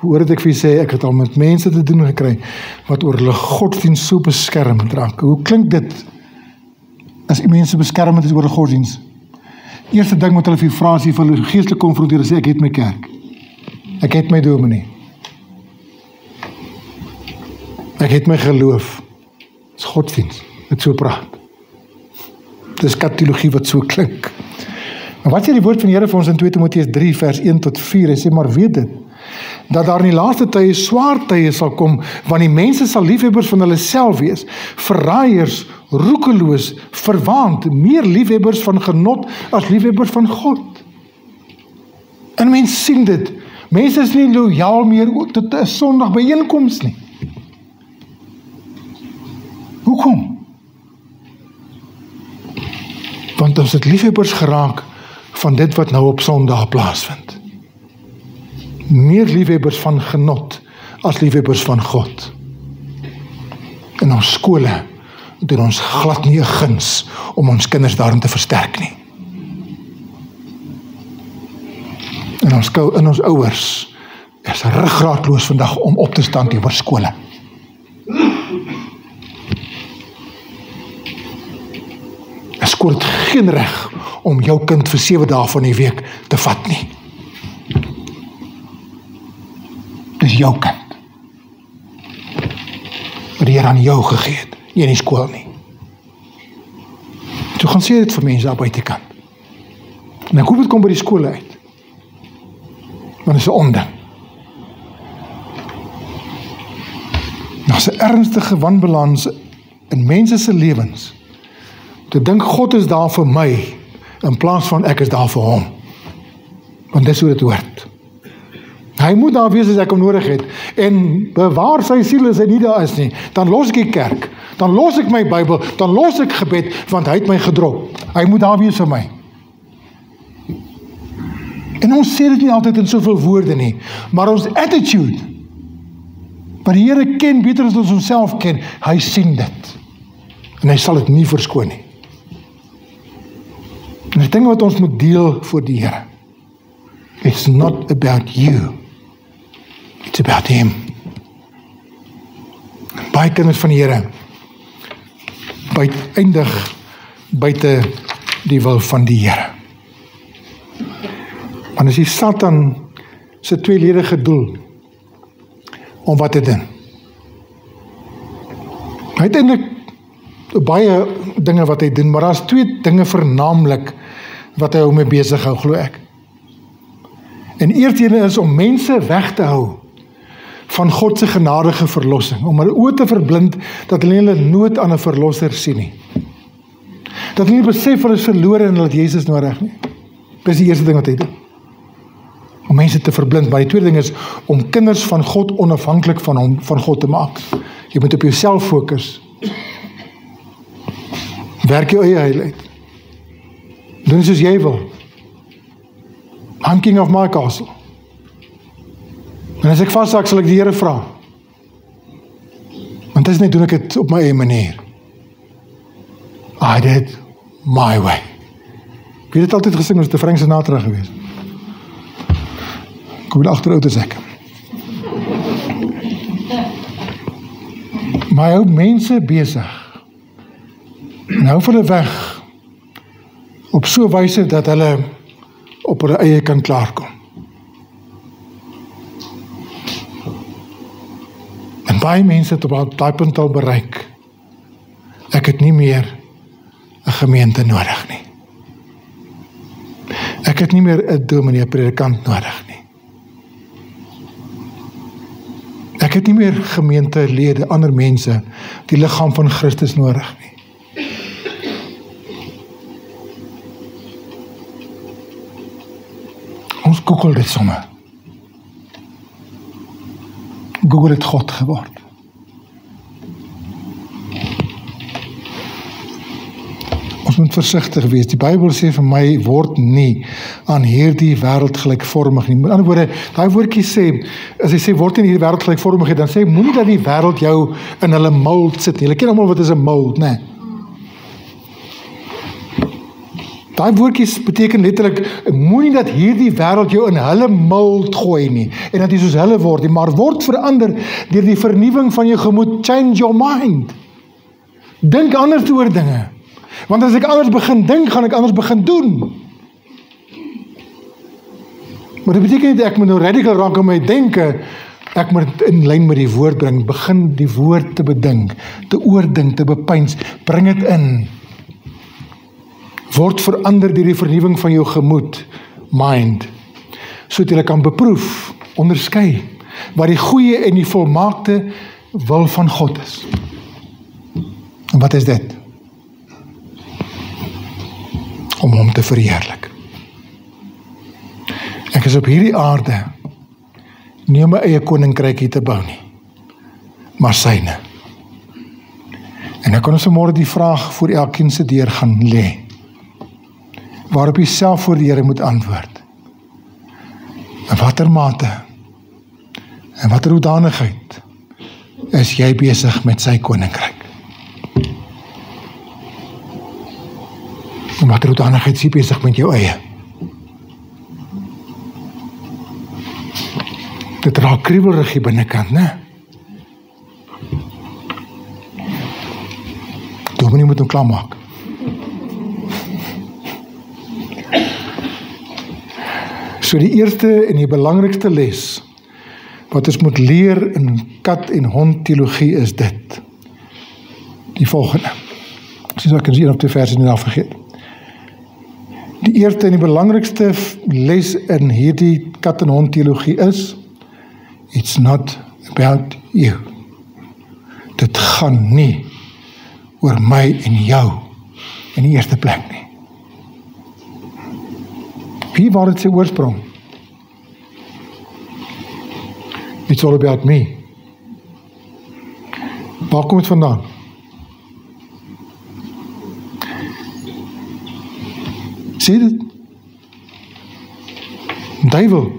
Hoor dit ek vir sê, ek het al met mense te doen gekry wat oor hulle godsdiens so beskermend raak. Hoe klink dit as mense beskermend is oor hulle godsdiens? Eerste ding wat hulle vir vra as jy vir hulle geestelik konfronteer, sê ek het my kerk. Ek het my dominee. Ek het my geloof. Dis godsdiens. Dit so praat. Dis katologie wat so klink. Maar wat sê die woord van die Here vir ons in 2 Timoteus 3 vers 1 tot 4? Hy sê, maar weet dit, dat daar in die laaste tye swaar tye sal kom, want die mense sal liefhebbers van hulle self wees, verraaiers, roekeloos, verwaand, meer liefhebbers van genot as liefhebbers van God. En mense sien dit, mense is nie loyaal meer tot 'n Sondag byeenkoms nie. Hoekom? Want ons het liefhebbers geraak van dit wat nou op Sondag plaasvind. Meer liefhebbers van genot as liefhebbers van God. In ons skole doen ons glad nie 'n guns om ons kinders daarin te versterk nie. In ons ouers is ruggraatloos vandag om op te staan teenoor skole. Een skool het geen reg om jou kind vir 7 dae van die week te vat nie. Dis jou kind. Wat die Here aan jou gegee het, nie in die skool nie. So gaan sê dit vir mense daar buitekant. En ek hoop dit kom by die skole uit. Want dit is 'n onding. Daar's 'n ernstige wanbalans in mense se lewens. Te dink God is daar vir my, in plaas van ek is daar vir hom. Want dis hoe dit hoort. Hy moet daar wees as ek hom nodig het. En bewaar sy siel as hy nie daar is nie. Dan los ek die kerk. Dan los ek my Bybel. Dan los ek gebed, want hy het my gedrop. Hy moet daar wees vir my. En ons sê dit nie altyd in soveel woorde nie. Maar ons attitude, wat die Here ken beter as ons onsself ken, hy sien dit. En hy sal dit nie verskoon nie. En die ding wat ons moet deel voor die Here, it's not about you. It's about him. Baie kinders van die Here, by eindig buite die wil van die Here. Want as die Satan sy tweeledige doel om wat te doen. Hy het eintlik baie dinge wat hy doen, maar daar is 2 dinge vernaamlik wat hy hou mee besig hou, glo ek. En eerstene is om mense weg te hou van God se genadige verlossing, om hulle oë te verblind dat hulle nie hulle nood aan 'n verlosser sien nie. Dat hulle nie besef hulle is verlore en hulle het Jesus nodig nie. Dis die eerste ding wat hy doen. Om mense te verblind, maar die tweede ding is om kinders van God onafhanklik van God te maak. Jy moet op jouself fokus. Werk jou eie heil uit. Doen soos jy wil. I'm king of my castle. En as ek vasraak, sal ek die Here vra. Want dis net doen ek dit op my eie manier. I did my way. Ek het dit altyd gesing, ons het 'n Frank Sinatra gewees. Kom weer agter oud as ek. Maar hy hou mense besig. En hou hulle weg op so 'n wyse dat hulle op hulle eie kan klaarkom. En baie mense het op daai punt al bereik. Ek het nie meer 'n gemeente nodig nie. Ek het nie meer 'n dominee, 'n predikant nodig nie. Ek het nie meer gemeentelede, ander mense, die liggaam van Christus nodig nie. Ons Google dit sommer. Google het God geword. Ons moet versigtig wees. Die Bybel sê vir my, word nie aan hierdie wêreld gelykvormig nie. Met ander woorde, daai woordjie sê, as hy sê, word nie in hierdie wêreld gelykvormig nie, dan sê, moenie dat die wêreld jou in hulle mold sit nie. Julle ken almal wat is 'n mold, né? Daai woordjies beteken letterlik, moenie dat hierdie wêreld jou in hulle mold gooi nie, en dat jy soos hulle word nie, maar word verander deur die vernuwing van jou gemoed. Change your mind. Dink anders oor dinge. Want as ek anders begin dink, gaan ek anders begin doen. Maar dit beteken nie, ek moet nou radical raak in my denke, ek moet dit in lyn met die woord bring, begin die woord te bedink, te oordink, te bepeins, bring dit in. Word verander deur die vernuwing van jou gemoed, mind, sodat jy kan beproef, onderskei, wat die goeie en die volmaakte wil van God is. En wat is dit? Om hom te verheerlik. Ek is op hierdie aarde nie om my eie koninkrykie te bou nie, maar syne. En ek kan ons vanmôre die vraag voor elkeen se deur gaan lê, waarop jy self voor die Here moet antwoord. In watter mate en watter hoedanigheid is jy besig met sy koninkryk? En watter hoedanigheid is jy besig met jou eie? Dit raak kriebelrig hier binnekant, né? Dominee moet hom klaarmaak. So die eerste en die belangrikste les wat ons moet leer in kat en hond teologie is dit. Die volgende. Soos ek kan sien op die verse nie afgegeet. Die eerste en die belangrikste les in hierdie kat en hond teologie is, it's not about you. Dit gaan nie oor my en jou in die eerste plek nie. Wie waar dit sy oorsprong? It's all about me. Waar kom het vandaan? Sê dit? Duiwel,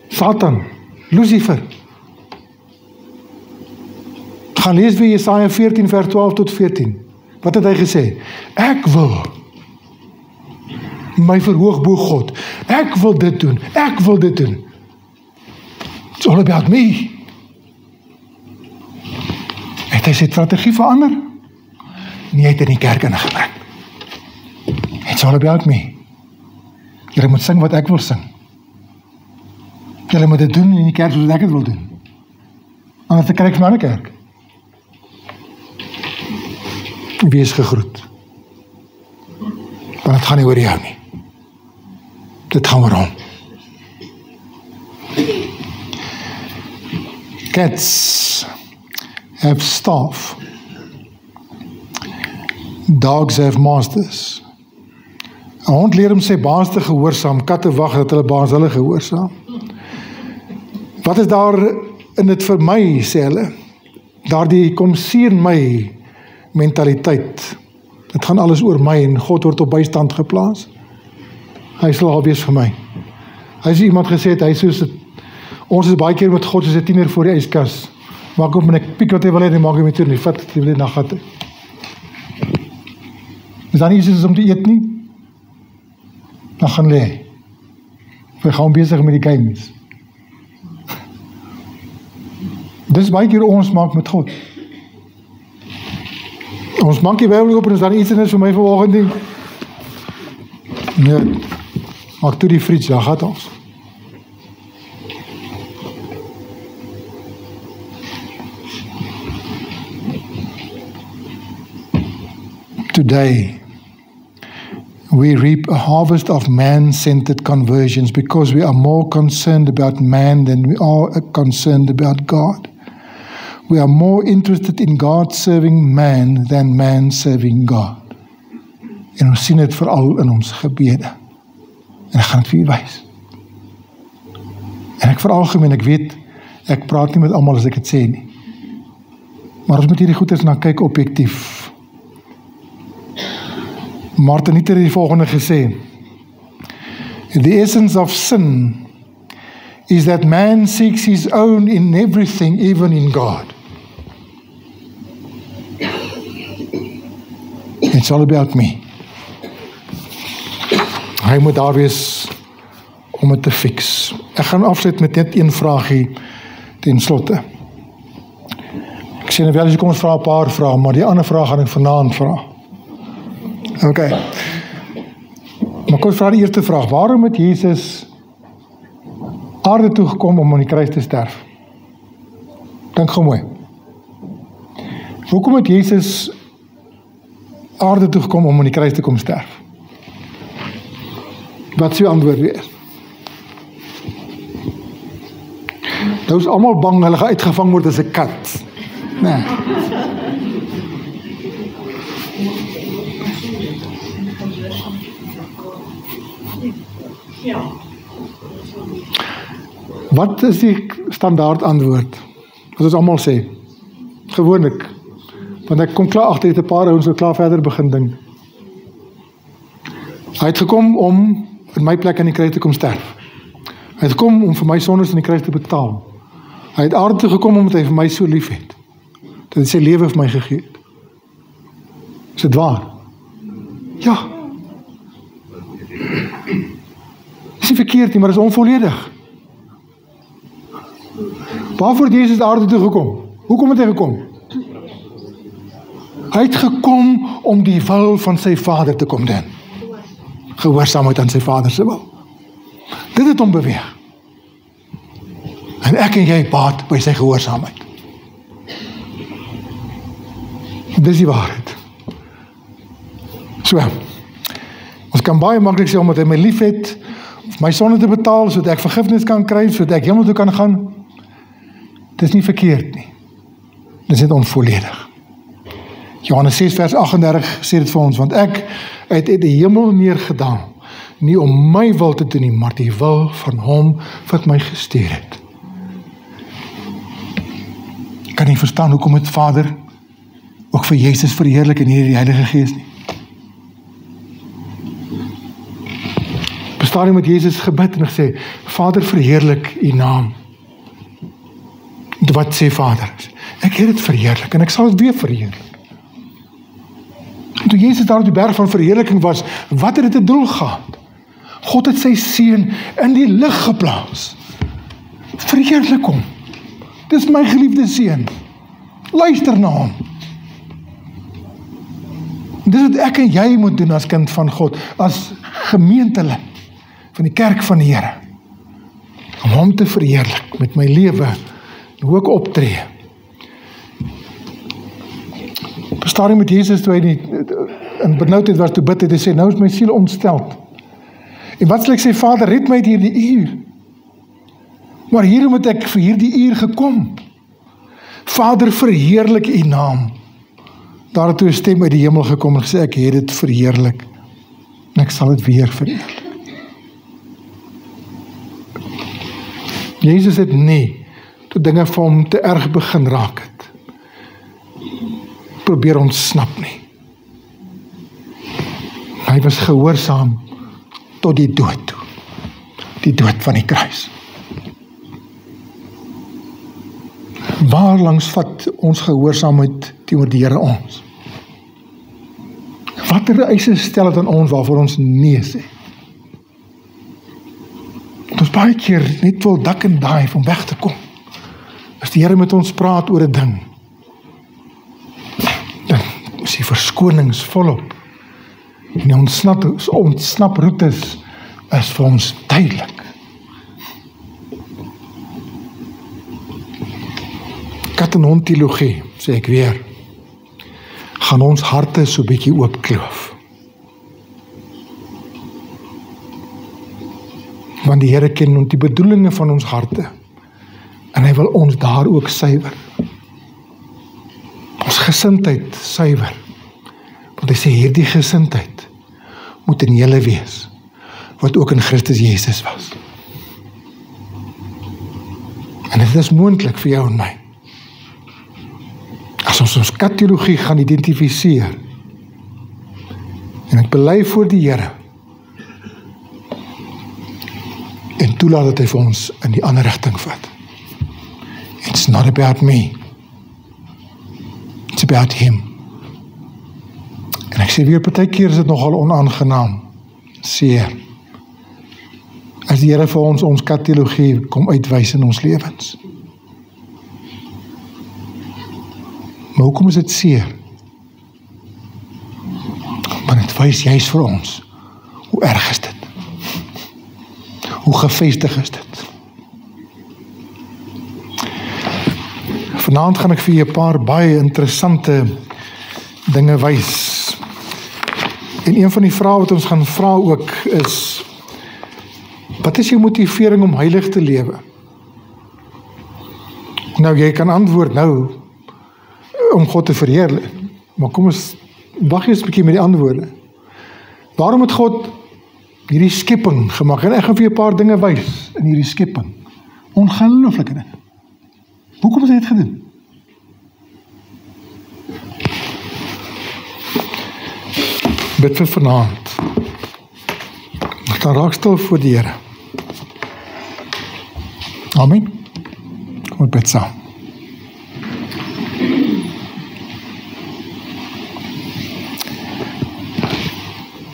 Satan, Lucifer. Gaan lees weer Jesaja 14 vers 12 tot 14. Wat het hy gesê? Ek wil my verhoog bo God. Ek wil dit doen. Ek wil dit doen. It's all about me. Het hy sy strategie verander? nie het in die kerk ingebring. It's all about me. Julle moet sing wat ek wil sing. Julle moet dit doen in die kerk soos ek het wil doen. Anders kry ek my ander kerk. Wie is gegroet? Want het gaan nie oor jou nie. Dit gaan oor hom. Cats have staff. Dogs have masters. 'n hond leer hom sy baas te gehoorsaam, katte wag dat hulle baas hulle gehoorsaam. Wat is daar in dit vir my, sê hulle? Daardie kom sien my mentaliteit. Dit gaan alles oor my en God word op bystand geplaas. Hy sal al wees vir my. Hy het iemand gesê het, hy soos het, ons is baie keer met God soos 'n tiener voor die yskas. Maak op en ek piek wat hy wil hê en maak hom nie toe nie. Vat die wil na gat. Is dan nie iets om te eet nie? Dan gaan lê. Hy gaan besig met die games. Dis baie keer ons maak met God. Ons maak die Bybel oop en is dan iets in dit vir my vanoggend nie. Nee, maak toe die fridge, daar gaat ons. Today, we reap a harvest of man-centered conversions because we are more concerned about man than we are concerned about God. We are more interested in God serving man than man serving God. En ons sien dit veral in ons gebede. En ek gaan dit vir u wys. En ek veralgemeen, ek weet, ek praat nie met almal as ek dit sê nie. Maar ons moet hierdie goeders na kyk objektief. Martin Luther het die volgende gesê: The essence of sin is that man seeks his own in everything, even in God. It's all about me. Hy moet daar wees om het te fix. Ek gaan afsluit met net een vraagie ten slotte. Ek sê nou wel, as kom ons vra 'n paar vrae, maar die ander vraag gaan ek vanaand vra. OK. Maar kom ons vra die eerste vraag. Waarom het Jesus aarde toe gekom om aan die kruis te sterf? Dink gou mooi. Hoekom het Jesus aarde toe gekom om aan die kruis te kom sterf? Wat is uw antwoord weer? Nou is almal bang, hulle gaan uitgevang word as 'n kat. Nee. Wat is die standaard antwoord? Wat ons almal sê? Gewoonlik. Want ek kom klaar agter dit 'n paar ouens wat klaar verder begin dink. Hy het gekom om in my plek aan die kruis te kom sterf. Hy het gekom om vir my sondes aan die kruis te betaal. Hy het aarde toe gekom omdat hy vir my so lief het. Dat hy sy lewe vir my gegee het. Is dit waar? Ja. Is nie verkeerd nie, maar is onvolledig. Waarvoor het Jesus aarde toe gekom? Hoekom het hy gekom? Hy het gekom om die wil van sy Vader te kom doen. Gehoorsaamheid aan sy Vader se wil. Dit het hom beweeg. En ek en jy baat by sy gehoorsaamheid. Dis die waarheid. So, ons kan baie maklik sê, omdat hy my lief het, my sonde te betaal, sodat ek vergifnis kan kry, sodat ek hemel toe kan gaan. Dit is nie verkeerd nie. Dit is net onvolledig. Johannes 6 vers 38 sê dit vir ons, want ek het die hemel neergedaal, nie om my wil te doen nie, maar die wil van hom wat my gestuur het. Ek kan nie verstaan hoekom het Vader ook vir Jesus verheerlik en nie die Heilige Gees nie. Bestaan met Jesus gebid en gesê, Vader verheerlik u naam. Wat sê Vader? Ek het dit verheerlik en ek sal dit weer verheerlik. En toe Jesus daar op die berg van verheerliking was, wat het dit te doel gehad? God het sy seun in die lig geplaas. Verheerlik hom. Dis my geliefde seun. Luister na hom. Dis wat ek en jy moet doen as kind van God, as gemeentelid van die kerk van die Here, om hom te verheerlik met my lewe, en hoe ek optree. Stadium met Jesus toe hy in benoudheid was toe bid het, hy sê, nou is my siel ontsteld. En wat sal ek sê, Vader, red my uit hierdie uur. Maar hierom het ek vir hierdie uur gekom. Vader, verheerlik u naam. Daar het toe 'n stem uit die hemel gekom en gesê, ek het dit verheerlik. En ek sal dit weer verheerlik. Jesus het nie, toe dinge vir hom te erg begin raak het, probeer ontsnap nie. Hy was gehoorsaam tot die dood toe. Die dood van die kruis. Waar langs vat ons gehoorsaamheid teenoor die Here ons? Watter eise stel het aan ons waarvoor ons nee sê? Ons baie keer net wil dak en daai om weg te kom. As die Here met ons praat oor 'n ding, dan is die verskonings volop. En die ontsnaproutes is vir ons duidelik. Kat en hond teologie, sê ek weer, gaan ons harte so bietjie oopkloof. Want die Here ken die bedoelinge van ons harte, en hy wil ons daar ook suiwer. Ons gesindheid suiwer. Want hy sê, hierdie gesindheid moet in julle wees, wat ook in Christus Jesus was. En dit is moontlik vir jou en my. As ons katologie gaan identifiseer, en ek bely voor die Here, en toelaat dat hy vir ons in die ander rigting vat. It's not about me. It's about him. En ek sê weer, partykeer is dit nogal onaangenaam, seer, as die Here vir ons katologie kom uitwys in ons lewens. Maar hoekom is dit seer? Want dit wys juist vir ons, hoe erg is dit? Hoe gevestig is dit? Vanaand gaan ek vir julle 'n paar baie interessante dinge wys. En een van die vrae wat ons gaan vra ook is, wat is jou motivering om heilig te lewe? Nou, jy kan antwoord nou, om God te verheerlik. Maar kom ons, wag eens 'n bietjie met die antwoorde. Waarom het God hierdie skepping gemaak? En ek gaan vir jou 'n paar dinge wys in hierdie skepping. Ongelooflike dinge. Hoekom het hy dit gedoen? Bid vir vanaand. Ek kan raak stil voor die Here. Amen. Kom ons bid saam.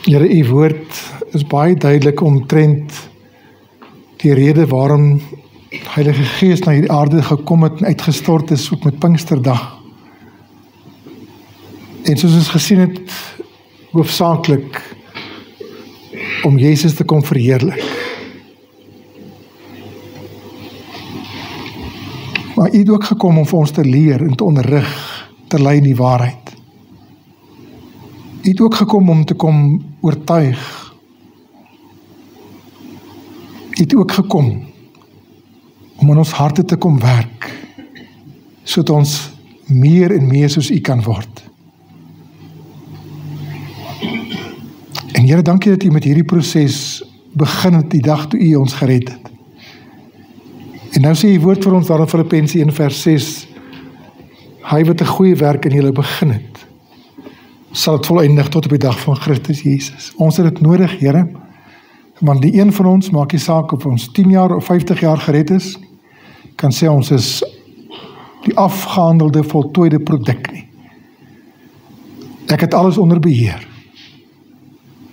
Here, u woord is baie duidelik omtrent die rede waarom die Heilige Gees na hierdie aarde gekom het en uitgestort is ook met Pinksterdag. En soos ons gesien het, hoofsaaklik om Jesus te kom verheerlik. Maar u het ook gekom om vir ons te leer en te onderrig, te lei in die waarheid. U het ook gekom om te kom oortuig. U het ook gekom om in ons harte te kom werk, sodat ons meer en meer soos u kan word. En Here, dankie dat u met hierdie proses begin het die dag toe u ons gered het. En nou sê u woord vir ons daar in Filippense 1:6, hy wat 'n goeie werk in julle begin het, sal het voleindig tot op die dag van Christus Jesus. Ons het dit nodig, Here, want die een van ons, maak nie saak of ons 10 jaar of 50 jaar gered is, kan sê ons is die afgehandelde, voltooide produk nie. Ek het alles onder beheer.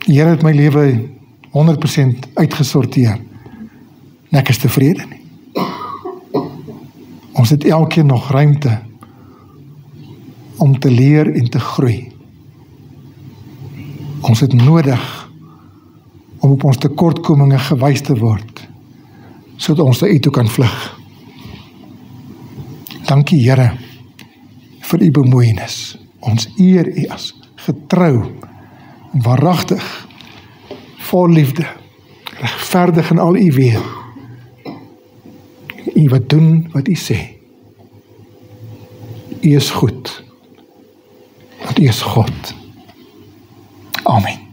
Die Here het my lewe 100% uitgesorteer. En ek is tevrede nie. Ons het elkeen nog ruimte om te leer en te groei. Ons het nodig om op ons tekortkominge gewys te word, sodat ons na U toe kan vlug. Dankie Here vir U bemoeienis. Ons eer U as getrou, waaragtig, vol liefde, regverdig in al U weë. U wat doen wat U sê. U is goed, want U is God. Amen.